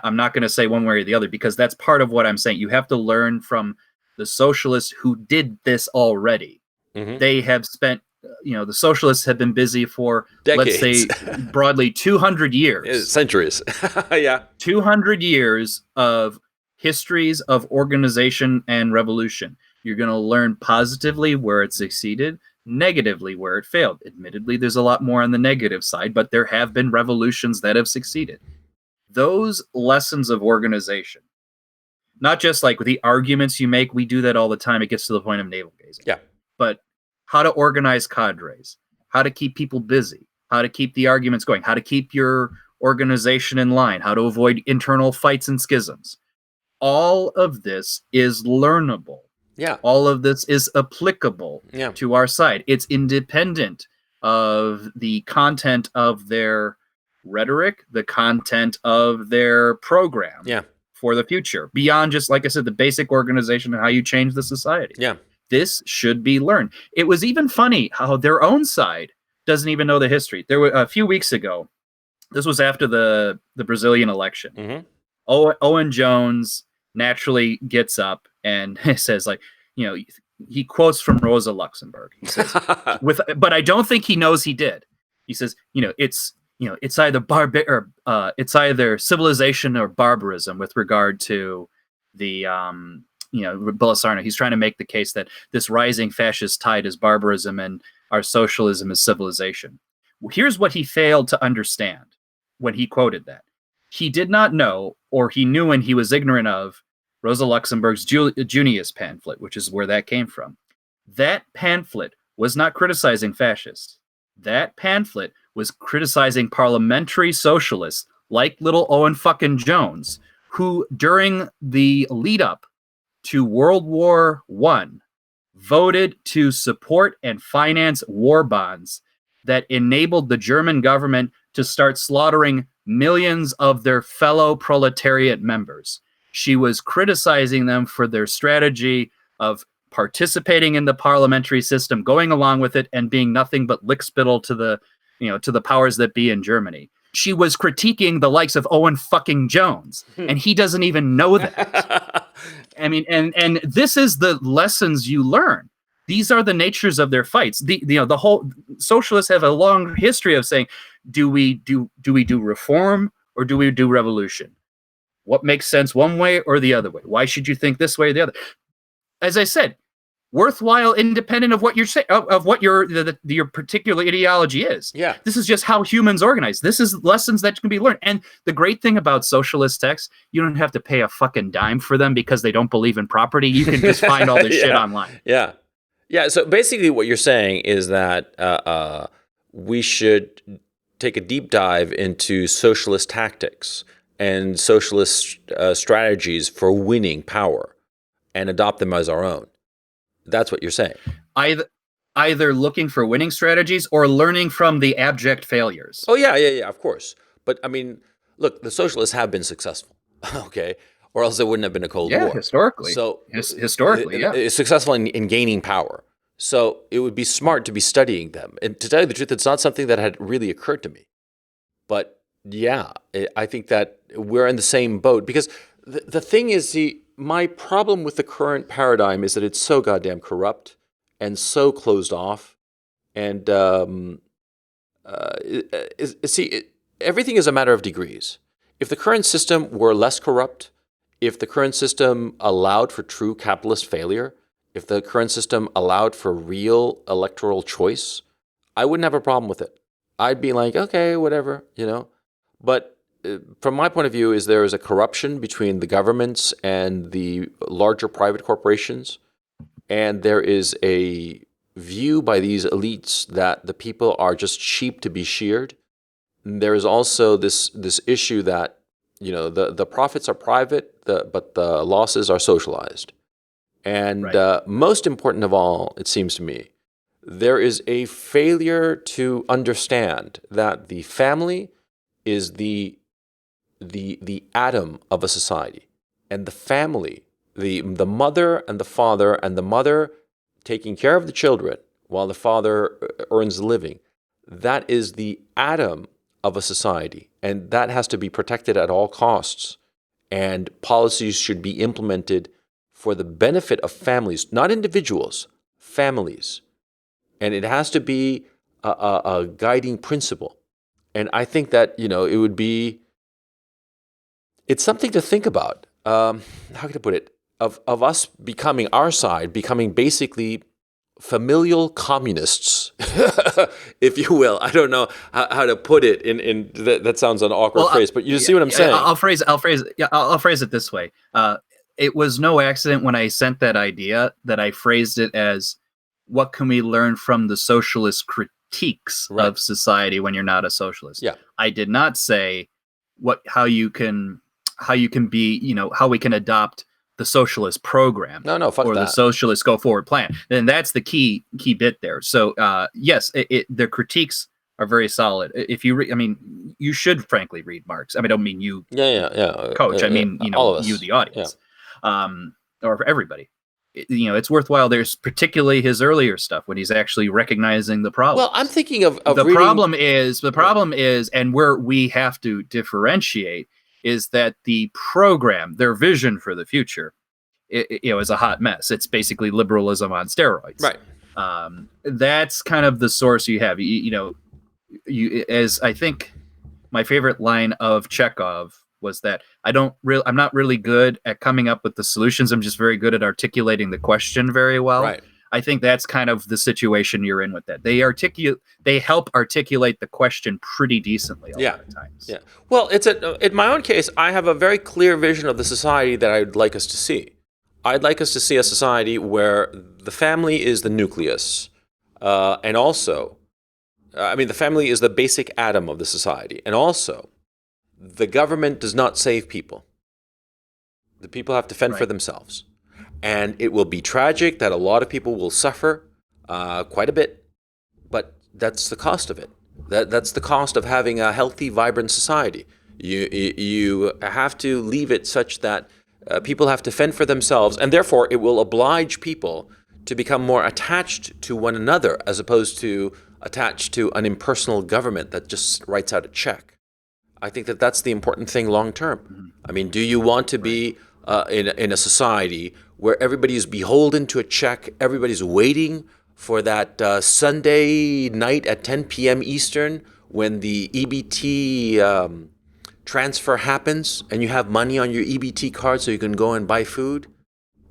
I'm not going to say one way or the other, because that's part of what I'm saying. You have to learn from the socialists who did this already. Mm-hmm. They have spent, the socialists have been busy for, decades. Let's say broadly 200 years. Centuries. Yeah. 200 years of histories of organization and revolution. You're going to learn positively where it succeeded, negatively where it failed. Admittedly, there's a lot more on the negative side, but there have been revolutions that have succeeded. Those lessons of organization, not just like the arguments you make, we do that all the time. It gets to the point of navel gazing. Yeah. But how to organize cadres, how to keep people busy, how to keep the arguments going, how to keep your organization in line, how to avoid internal fights and schisms. All of this is learnable. Yeah. All of this is applicable to our side. It's independent of the content of their rhetoric, the content of their program for the future, beyond just, like I said, the basic organization and how you change the society. Yeah. This should be learned. It was even funny how their own side doesn't even know the history. There were a few weeks ago, this was after the Brazilian election. Mm-hmm. Owen Jones naturally gets up and says, like, he quotes from Rosa Luxemburg. He says, but I don't think he knows he did. He says, it's either it's either civilization or barbarism with regard to the Bolsonaro. He's trying to make the case that this rising fascist tide is barbarism and our socialism is civilization. Here's what he failed to understand when he quoted that. He did not know, or he knew and he was ignorant of, Rosa Luxemburg's Junius pamphlet, which is where that came from. That pamphlet was not criticizing fascists. That pamphlet was criticizing parliamentary socialists like little Owen fucking Jones, who during the lead up to World War I voted to support and finance war bonds that enabled the German government to start slaughtering millions of their fellow proletariat members. She was criticizing them for their strategy of participating in the parliamentary system, going along with it, and being nothing but lickspittle to the powers that be in Germany. She was critiquing the likes of Owen fucking Jones, and he doesn't even know that. I mean, and this is the lessons you learn. These are the natures of their fights. The whole socialists have a long history of saying, do we do reform or do we do revolution? What makes sense one way or the other way? Why should you think this way or the other? As I said, worthwhile, independent of what you're saying, of what your particular ideology is. Yeah. This is just how humans organize. This is lessons that can be learned. And the great thing about socialist texts, you don't have to pay a fucking dime for them because they don't believe in property. You can just find all this shit online. Yeah. Yeah. So basically what you're saying is that we should take a deep dive into socialist tactics and socialist strategies for winning power and adopt them as our own. That's what you're saying. either looking for winning strategies or learning from the abject failures. Oh, yeah, of course. But I mean, look, the socialists have been successful, okay? Or else there wouldn't have been a Cold War. Historically. So Historically, yeah. It's successful in gaining power. So it would be smart to be studying them. And to tell you the truth, it's not something that had really occurred to me. But yeah, I think that we're in the same boat. Because the thing is, my problem with the current paradigm is that it's so goddamn corrupt and so closed off. And everything is a matter of degrees. If the current system were less corrupt, if the current system allowed for true capitalist failure, if the current system allowed for real electoral choice, I wouldn't have a problem with it. I'd be like, okay, whatever, But from my point of view, there is a corruption between the governments and the larger private corporations, and there is a view by these elites that the people are just sheep to be sheared. And there is also this issue that the profits are private, but the losses are socialized. And Right. Most important of all, it seems to me, there is a failure to understand that the family is the atom of a society, and the family, the mother and the father, and the mother taking care of the children while the father earns a living, that is the atom of a society, and that has to be protected at all costs. And policies should be implemented for the benefit of families, not individuals, families. And it has to be a guiding principle. And I think that, it's something to think about. How can I put it? Of us becoming our side, becoming basically familial communists, if you will. I don't know how to put it in that sounds an awkward phrase, but you see what I'm saying. I'll phrase it this way. It was no accident when I sent that idea that I phrased it as, what can we learn from the socialist critiques of society when you're not a socialist? Yeah. I did not say how you can be, how we can adopt the socialist program. No, fuck or that. The socialist go forward plan. And that's the key bit there. So yes, their critiques are very solid. If you you should frankly read Marx. I don't mean you, Coach. I mean, all of us. You, the audience, or for everybody. It's worthwhile. There's particularly his earlier stuff when he's actually recognizing the problem. Well, I'm thinking of the reading... problem is, and where we have to differentiate is that the program, their vision for the future, is a hot mess. It's basically liberalism on steroids. Right. That's kind of the source you have. As I think my favorite line of Chekhov was that I'm not really good at coming up with the solutions. I'm just very good at articulating the question very well. Right. I think that's kind of the situation you're in with that. They help articulate the question pretty decently a lot of times. Yeah. Well, in my own case, I have a very clear vision of the society that I'd like us to see. I'd like us to see a society where the family is the nucleus, and also, the family is the basic atom of the society, and also, the government does not save people. The people have to fend for themselves. And it will be tragic that a lot of people will suffer quite a bit, but that's the cost of it. That's the cost of having a healthy, vibrant society. You have to leave it such that people have to fend for themselves, and therefore it will oblige people to become more attached to one another as opposed to attached to an impersonal government that just writes out a check. I think that that's the important thing long term. Do you want to be in a society where everybody is beholden to a check, everybody's waiting for that Sunday night at 10 p.m. Eastern when the EBT transfer happens and you have money on your EBT card so you can go and buy food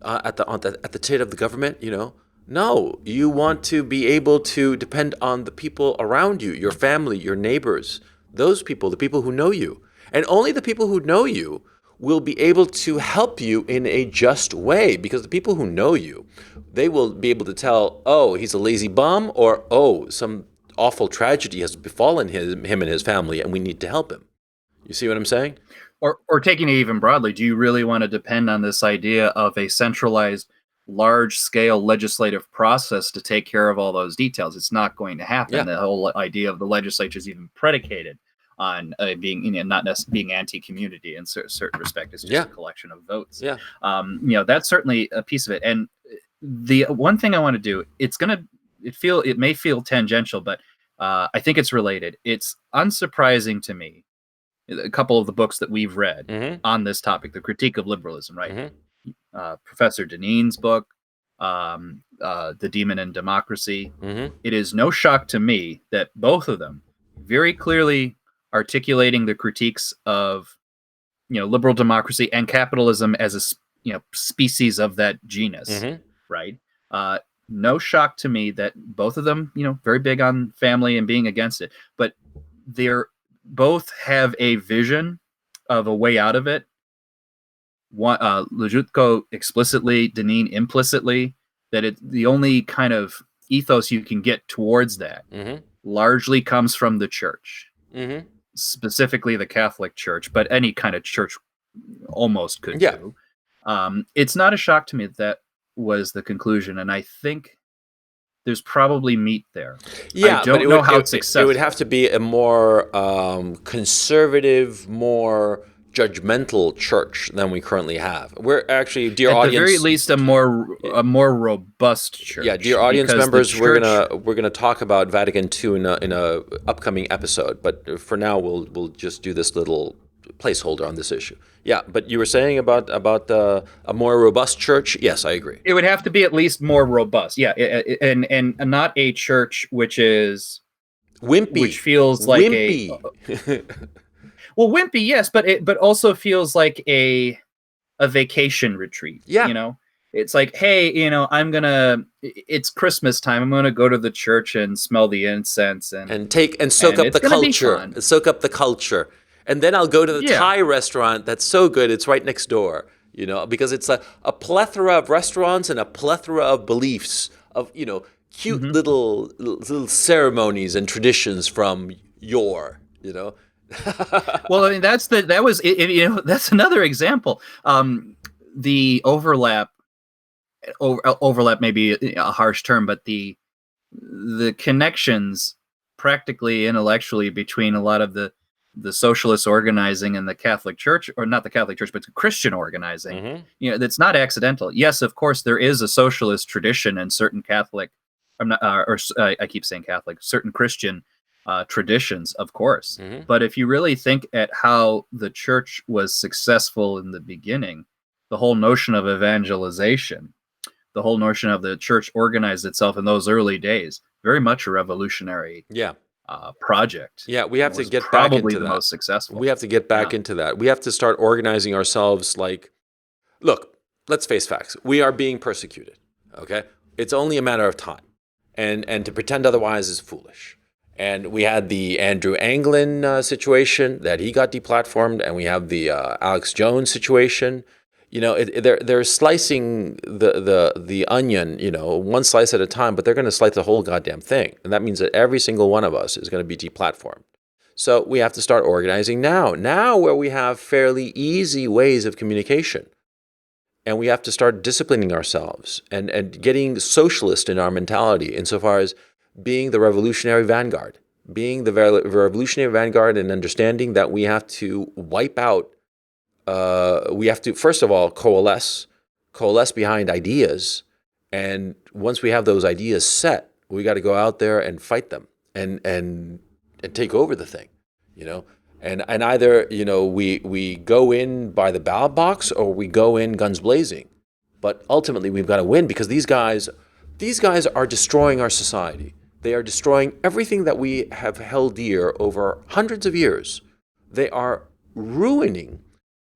at the tit of the government, No, you want to be able to depend on the people around you, your family, your neighbors, those people, the people who know you. And only the people who know you will be able to help you in a just way, because the people who know you, they will be able to tell, oh, he's a lazy bum, or, oh, some awful tragedy has befallen him and his family, and we need to help him. You see what I'm saying? Or taking it even broadly, do you really want to depend on this idea of a centralized large-scale legislative process to take care of all those details. It's not going to happen. Yeah. The whole idea of the legislature is even predicated on being, not necessarily being anti-community in certain respect. It's just a collection of votes. Yeah. That's certainly a piece of it. And the one thing I want to do, it may feel tangential, but I think it's related. It's unsurprising to me, a couple of the books that we've read on this topic, the critique of liberalism, right? Professor Deneen's book, The Demon in Democracy. It is no shock to me that both of them very clearly articulating the critiques of liberal democracy and capitalism as a species of that genus, right? No shock to me that both of them, very big on family and being against it, but they're both have a vision of a way out of it. One, Lejutko explicitly, Deneen implicitly, that the only kind of ethos you can get towards that largely comes from the church, specifically the Catholic Church, but any kind of church almost could do. It's not a shock to me that was the conclusion, and I think there's probably meat there. Yeah, I don't know how it's successful. It would have to be a more conservative, more judgmental church than we currently have. We're actually, dear audience, at the very least, a more robust church. Yeah, dear audience members, we're gonna talk about Vatican II in a upcoming episode. But for now, we'll just do this little placeholder on this issue. Yeah, but you were saying about a more robust church. Yes, I agree. It would have to be at least more robust. Yeah, and not a church which is wimpy, which feels like wimpy. Well, wimpy, yes, but also feels like a vacation retreat. Yeah, it's like, hey, it's Christmas time. I'm gonna go to the church and smell the incense and soak up the culture. And soak up the culture. And then I'll go to the Thai restaurant that's so good, it's right next door, because it's a plethora of restaurants and a plethora of beliefs of, cute little ceremonies and traditions from yore, Well, I mean, that's another example. The overlap may be a harsh term, but the connections practically intellectually between a lot of the socialist organizing and the Catholic Church, or not the Catholic Church, but the Christian organizing, that's not accidental. Yes, of course, there is a socialist tradition in certain Catholic, I keep saying Catholic, certain Christian traditions, of course. But if you really think at how the church was successful in the beginning, the whole notion of evangelization, the whole notion of the church organized itself in those early days, very much a revolutionary project. Yeah, we have to get back into that. Probably the most successful. We have to get back into that. We have to start organizing ourselves look, let's face facts. We are being persecuted, okay? It's only a matter of time. And to pretend otherwise is foolish. And we had the Andrew Anglin situation that he got deplatformed, and we have the Alex Jones situation. They're slicing the onion, one slice at a time, but they're going to slice the whole goddamn thing. And that means that every single one of us is going to be deplatformed. So we have to start organizing now where we have fairly easy ways of communication. And we have to start disciplining ourselves and getting socialist in our mentality insofar as being the revolutionary vanguard, and understanding that we have to wipe out, we have to, first of all, coalesce behind ideas. And once we have those ideas set, we got to go out there and fight them and take over the thing, And either, we go in by the ballot box or we go in guns blazing. But ultimately, we've got to win because these guys are destroying our society. They are destroying everything that we have held dear over hundreds of years. They are ruining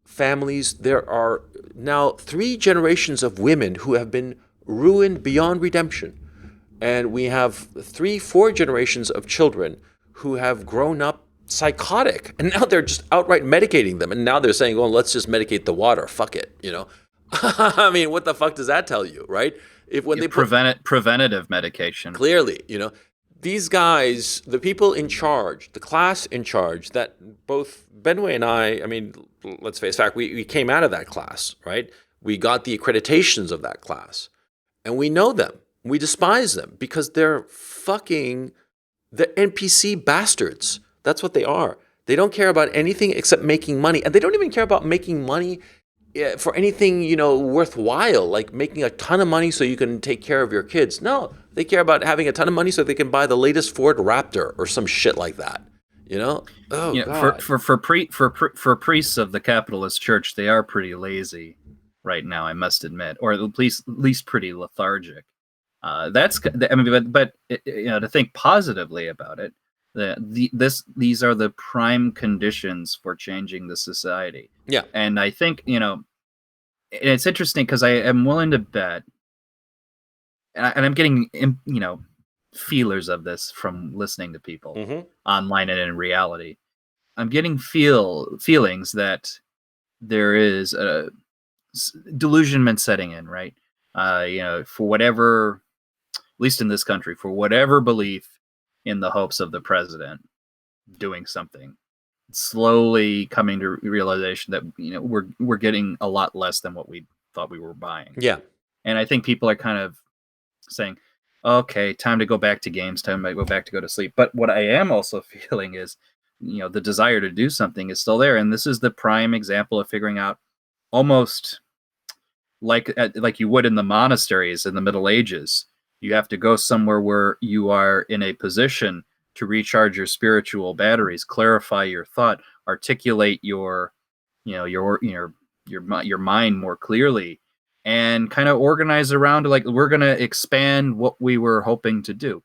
families. There are now 3 generations of women who have been ruined beyond redemption. And we have 4 generations of children who have grown up psychotic. And now they're just outright medicating them. And now they're saying, well, let's just medicate the water. Fuck it, I mean, what the fuck does that tell you, right? When they preventative medication. Clearly, these guys, the people in charge, the class in charge, that both Benway and I mean, let's face fact, we came out of that class, right? We got the accreditations of that class. And we know them. We despise them because they're NPC bastards. That's what they are. They don't care about anything except making money. And they don't even care about making money for anything, worthwhile, like making a ton of money so you can take care of your kids. No, they care about having a ton of money so they can buy the latest Ford Raptor or some shit like that. Oh, God. For priests of the capitalist church, they are pretty lazy right now, I must admit, or at least pretty lethargic. But to think positively about it, these are the prime conditions for changing the society. Yeah. And I think, it's interesting because I am willing to bet, and I'm getting, feelers of this from listening to people online and in reality. I'm getting feelings that there is a delusionment setting in, right? For whatever, at least in this country, for whatever belief in the hopes of the president doing something, slowly coming to realization that we're getting a lot less than what we thought we were buying. Yeah. And I think people are kind of saying, okay, time to go back to games, time to go to sleep. But what I am also feeling is, the desire to do something is still there. And this is the prime example of figuring out, almost like you would in the monasteries in the Middle Ages. You have to go somewhere where you are in a position to recharge your spiritual batteries, clarify your thought, articulate your mind more clearly, and kind of organize around like we're going to expand what we were hoping to do.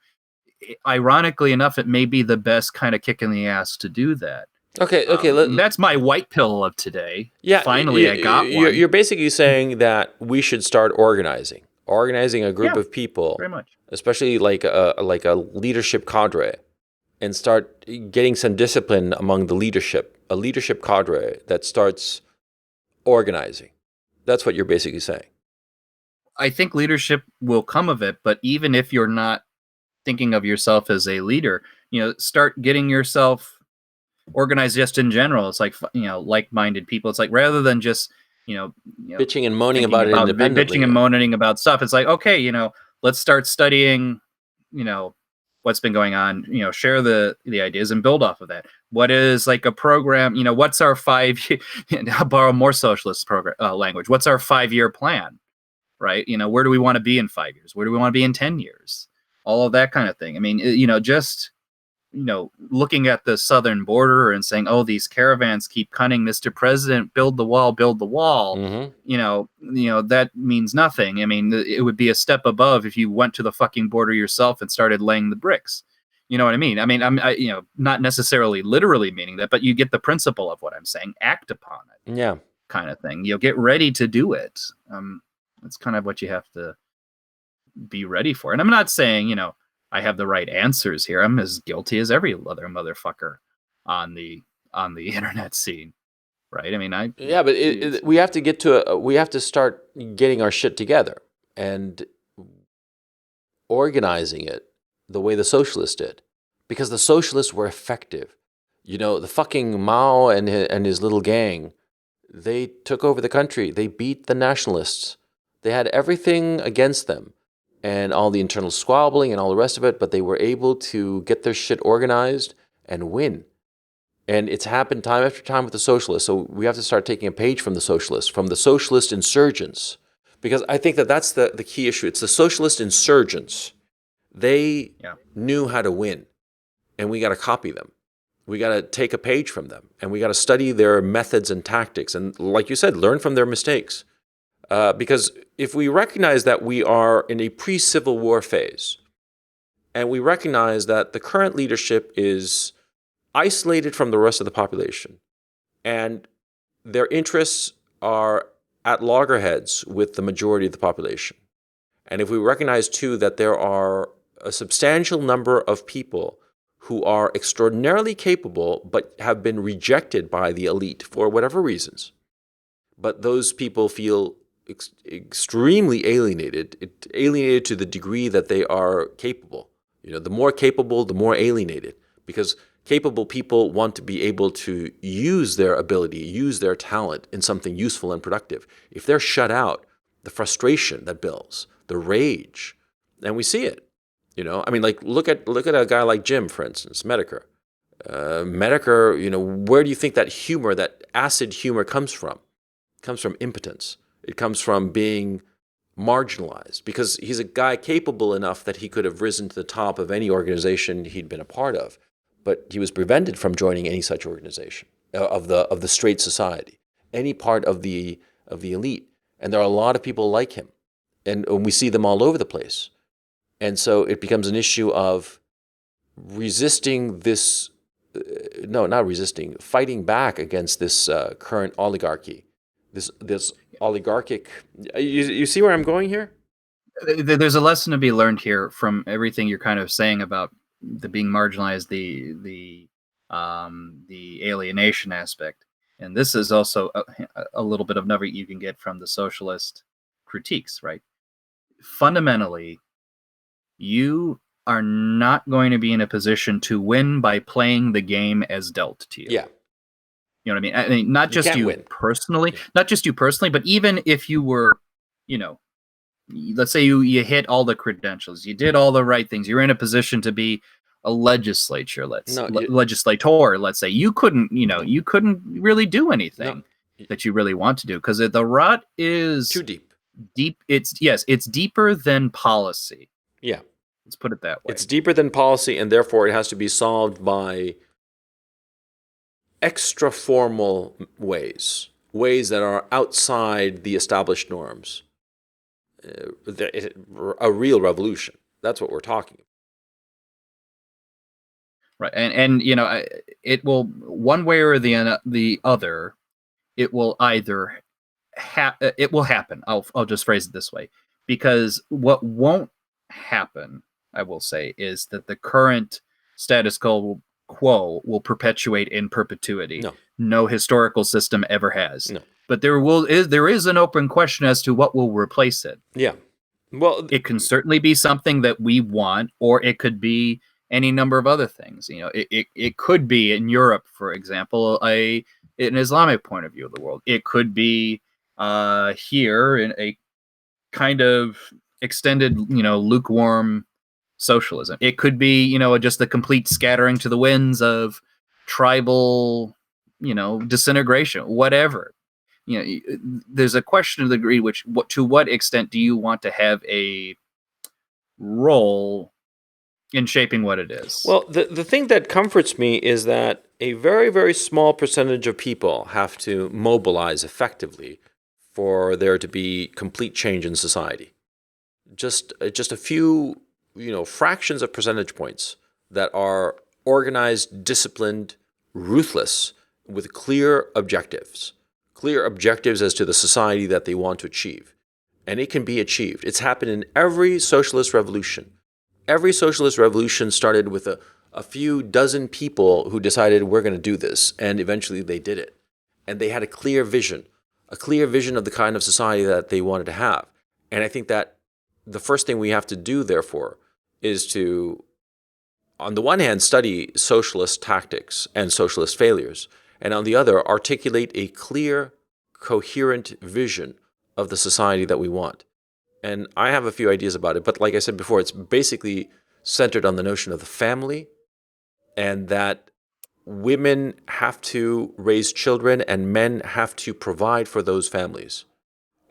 Ironically enough, it may be the best kind of kick in the ass to do that. Okay. That's my white pill of today. Yeah. Finally, I got one. You're basically saying that we should start organizing a group of people, very much, especially like a leadership cadre, and start getting some discipline among the leadership, a leadership cadre that starts organizing. That's what you're basically saying. I think leadership will come of it, but even if you're not thinking of yourself as a leader, start getting yourself organized just in general. It's like, like-minded people. It's like, rather than just, bitching and moaning about it independently. Bitching and moaning about stuff. It's like, okay, let's start studying, what's been going on, share the ideas and build off of that. What is like a program, what's our 5 year, I'll borrow more socialist program language. What's our 5-year plan, right? Where do we want to be in 5 years? Where do we want to be in 10 years? All of that kind of thing. I mean, just, looking at the southern border and saying, oh, these caravans keep cutting, Mr. President, build the wall. That means nothing. I mean, it would be a step above if you went to the fucking border yourself and started laying the bricks. You know what I mean? I mean, I'm not necessarily literally meaning that, but you get the principle of what I'm saying. Act upon it. Yeah. Kind of thing. Get ready to do it. That's kind of what you have to be ready for. And I'm not saying, I have the right answers here. I'm as guilty as every other motherfucker on the internet scene, right? I mean, but we have to we have to start getting our shit together and organizing it the way the socialists did, because the socialists were effective. The fucking Mao and his little gang, they took over the country. They beat the nationalists. They had everything against them, and all the internal squabbling and all the rest of it, but they were able to get their shit organized and win. And it's happened time after time with the socialists. So we have to start taking a page from the socialists, from the socialist insurgents, because I think that's the key issue. It's the socialist insurgents. They knew how to win, and we got to copy them. We got to take a page from them, and we got to study their methods and tactics. And like you said, learn from their mistakes. Because if we recognize that we are in a pre-Civil War phase, and we recognize that the current leadership is isolated from the rest of the population, and their interests are at loggerheads with the majority of the population, and if we recognize too that there are a substantial number of people who are extraordinarily capable but have been rejected by the elite for whatever reasons, but those people feel extremely alienated to the degree that they are capable. The more capable, the more alienated, because capable people want to be able to use their ability, use their talent in something useful and productive. If they're shut out, the frustration that builds, the rage, and we see it. I mean, like look at a guy like Jim, for instance, Medicare. Medicare, where do you think that humor, that acid humor, comes from? It comes from impotence. It comes from being marginalized, because he's a guy capable enough that he could have risen to the top of any organization he'd been a part of, but he was prevented from joining any such organization of the straight society, any part of the elite. And there are a lot of people like him, and we see them all over the place. And so it becomes an issue of resisting this. No, not resisting, fighting back against this current oligarchy, this oligarchic. You see where I'm going here? There's a lesson to be learned here from everything you're kind of saying about the being marginalized, the alienation aspect, and this is also a little bit of nugget you can get from the socialist critiques, right? Fundamentally, you are not going to be in a position to win by playing the game as dealt to you. Yeah. You know what I mean? Not just you personally, but even if you were, let's say you hit all the credentials, you did all the right things, you're in a position to be a legislator, let's say, you couldn't really do anything that you really want to do, because the rot is too deep. It's deeper than policy. Yeah. Let's put it that way. It's deeper than policy, and therefore it has to be solved by extra formal ways that are outside the established norms. A real revolution. That's what we're talking about. Right, and it will, one way or the other, it will either it will happen. I'll just phrase it this way, because what won't happen, I will say, is that the current status quo will perpetuate in perpetuity. No historical system ever has. No. But there is an open question as to what will replace it. Yeah. Well, it can certainly be something that we want, or it could be any number of other things. It could be, in Europe, for example, an Islamic point of view of the world. It could be here in a kind of extended, lukewarm socialism. It could be, just the complete scattering to the winds of tribal, disintegration, whatever. There's a question of the degree to what extent do you want to have a role in shaping what it is? Well, the thing that comforts me is that a very, very small percentage of people have to mobilize effectively for there to be complete change in society. Just a few, fractions of percentage points that are organized, disciplined, ruthless, with clear objectives as to the society that they want to achieve. And it can be achieved. It's happened in every socialist revolution. Every socialist revolution started with a few dozen people who decided we're going to do this, and eventually they did it. And they had a clear vision of the kind of society that they wanted to have. And I think that the first thing we have to do, therefore, is to, on the one hand, study socialist tactics and socialist failures, and on the other, articulate a clear, coherent vision of the society that we want. And I have a few ideas about it, but like I said before, it's basically centered on the notion of the family, and that women have to raise children and men have to provide for those families.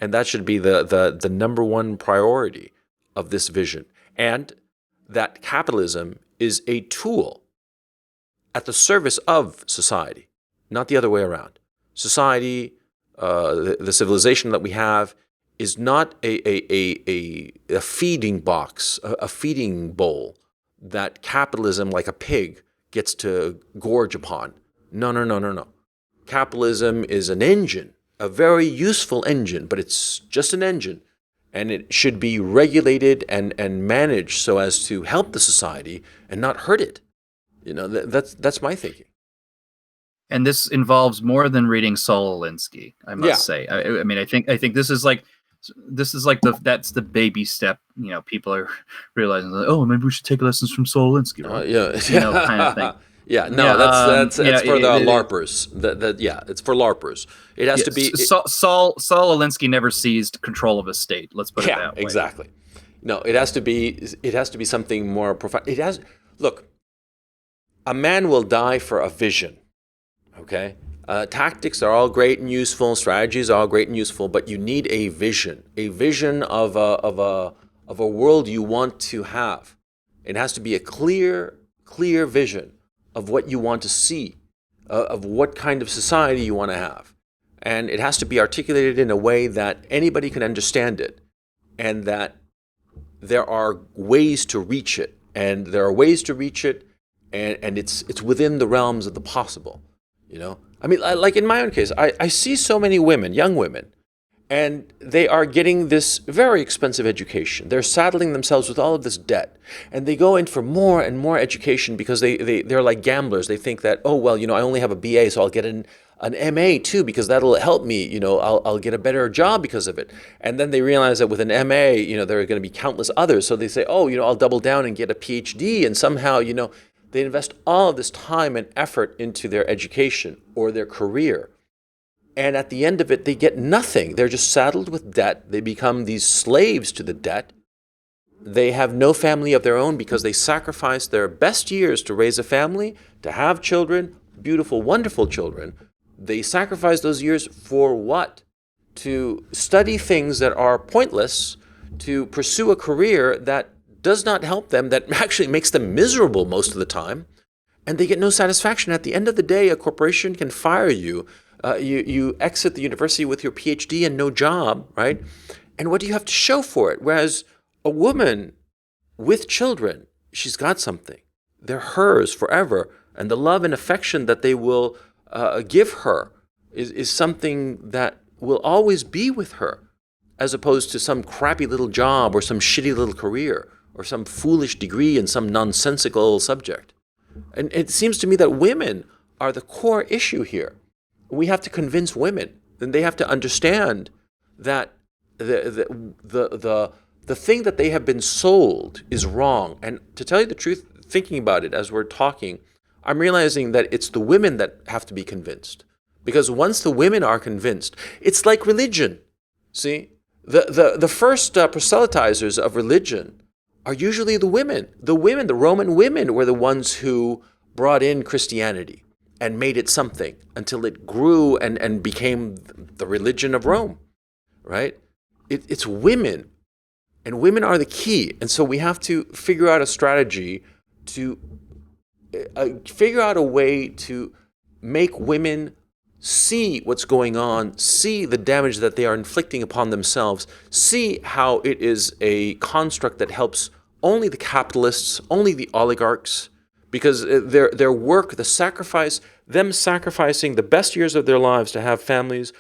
And that should be the number one priority of this vision. And that capitalism is a tool at the service of society, not the other way around. Society, the civilization that we have, is not a feeding box, a feeding bowl that capitalism, like a pig, gets to gorge upon. No. Capitalism is an engine, a very useful engine, but it's just an engine. And it should be regulated and managed so as to help the society and not hurt it. That's my thinking. And this involves more than reading Saul Alinsky, I must say. I mean, I think this is like that's the baby step. People are realizing, maybe we should take lessons from Saul Alinsky, right? Kind of thing. Yeah, no, that's for the LARPers. It's for LARPers. It has to be. Saul Alinsky never seized control of a state. Let's put it that way. Exactly. No, it has to be something more profound. Look, a man will die for a vision. Okay? Tactics are all great and useful, strategies are all great and useful, but you need a vision of a world you want to have. It has to be a clear vision of what you want to see, of what kind of society you want to have. And it has to be articulated in a way that anybody can understand it, and that there are ways to reach it. And there are ways to reach it, and it's within the realms of the possible, you know? I mean, like in my own case, I see so many women, young women, and they are getting this very expensive education. They're saddling themselves with all of this debt, and they go in for more and more education because they're like gamblers. They think that, oh, well, you know, I only have a BA, so I'll get an MA too, because that'll help me, you know, I'll get a better job because of it. And then they realize that with an MA, you know, there are going to be countless others. So they say, oh, you know, I'll double down and get a PhD, and somehow, you know, they invest all of this time and effort into their education or their career. And at the end of it, they get nothing. They're just saddled with debt. They become these slaves to the debt. They have no family of their own because they sacrificed their best years to raise a family, to have children, beautiful, wonderful children. They sacrifice those years for what? To study things that are pointless, to pursue a career that does not help them, that actually makes them miserable most of the time, and they get no satisfaction. At the end of the day, a corporation can fire you. You exit the university with your PhD and no job, right? And what do you have to show for it? Whereas a woman with children, she's got something. They're hers forever. And the love and affection that they will give her is something that will always be with her, as opposed to some crappy little job or some shitty little career or some foolish degree in some nonsensical subject. And it seems to me that women are the core issue here. We have to convince women, and they have to understand that the thing that they have been sold is wrong. And to tell you the truth, thinking about it as we're talking, I'm realizing that it's the women that have to be convinced. Because once the women are convinced, it's like religion. See, the first proselytizers of religion are usually the women. The Roman women were the ones who brought in Christianity and made it something until it grew and became the religion of Rome, right? It's women, and women are the key. And so we have to figure out a strategy to figure out a way to make women see what's going on, see the damage that they are inflicting upon themselves, see how it is a construct that helps only the capitalists, only the oligarchs, because their work, the sacrifice, them sacrificing the best years of their lives to have families,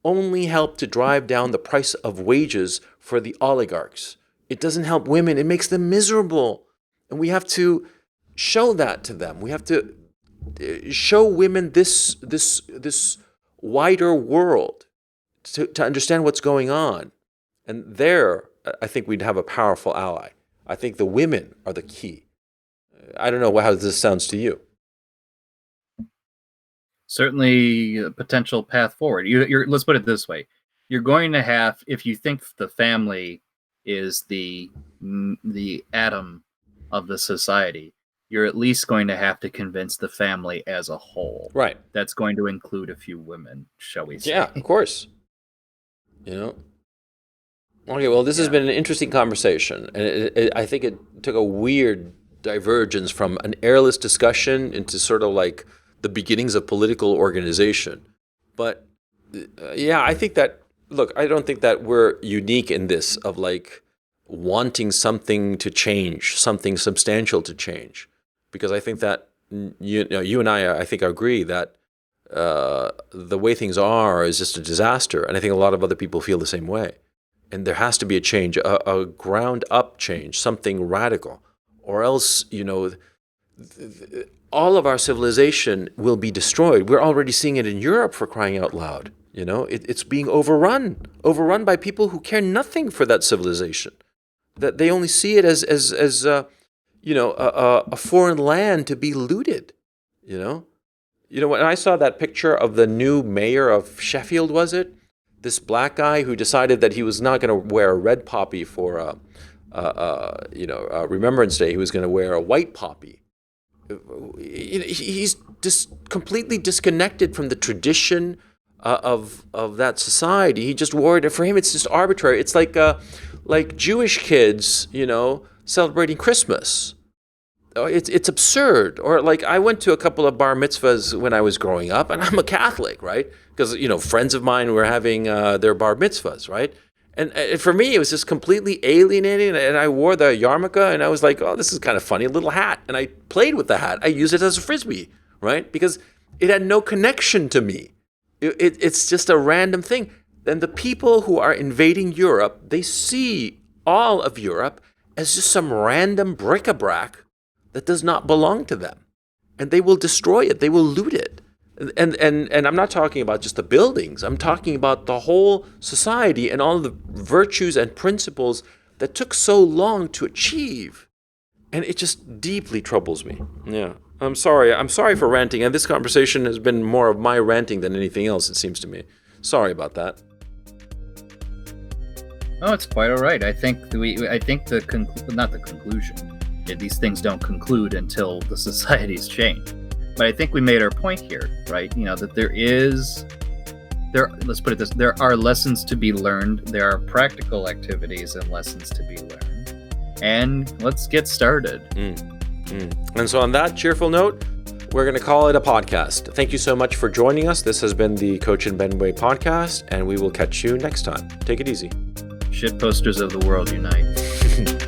only help to drive down the price of wages for the oligarchs. It doesn't help women. It makes them miserable. And we have to show that to them. We have to show women this wider world to understand what's going on. And there, I think we'd have a powerful ally. I think the women are the key. I don't know how this sounds to you. Certainly a potential path forward. Let's put it this way. You're going to have, if you think the family is the atom of the society, you're at least going to have to convince the family as a whole. Right. That's going to include a few women, shall we say. Yeah, of course. You know? Okay, well, this has been an interesting conversation. And I think it took a weird divergence from an airless discussion into sort of like the beginnings of political organization. But yeah, I think that, look, I don't think that we're unique in this of like wanting something to change, something substantial to change. Because I think that, you and I think, agree that the way things are is just a disaster. And I think a lot of other people feel the same way. And there has to be a change, a ground-up change, something radical. Or else, all of our civilization will be destroyed. We're already seeing it in Europe, for crying out loud. It's being overrun by people who care nothing for that civilization. That they only see it as a foreign land to be looted. When I saw that picture of the new mayor of Sheffield, was it? This black guy who decided that he was not going to wear a red poppy for Remembrance Day, he was going to wear a white poppy. He's just completely disconnected from the tradition of that society. He just wore it. For him, it's just arbitrary. It's like Jewish kids, celebrating Christmas. It's absurd. Or like I went to a couple of bar mitzvahs when I was growing up, and I'm a Catholic, right? Because friends of mine were having their bar mitzvahs, right? And for me, it was just completely alienating. And I wore the yarmulke, and I was like, oh, this is kind of funny, a little hat. And I played with the hat. I used it as a frisbee, right? Because it had no connection to me. It's just a random thing. And the people who are invading Europe, they see all of Europe as just some random bric-a-brac that does not belong to them. And they will destroy it. They will loot it. And I'm not talking about just the buildings. I'm talking about the whole society and all the virtues and principles that took so long to achieve. And it just deeply troubles me. Yeah. I'm sorry for ranting. And this conversation has been more of my ranting than anything else, it seems to me. Sorry about that. Oh, it's quite all right. I think not the conclusion. These things don't conclude until the societies change. But I think we made our point here, right? That let's put it this, there are lessons to be learned. There are practical activities and lessons to be learned. And let's get started. And so on that cheerful note, we're going to call it a podcast. Thank you so much for joining us. This has been the Coach Benway Podcast, and we will catch you next time. Take it easy. Shit posters of the world unite.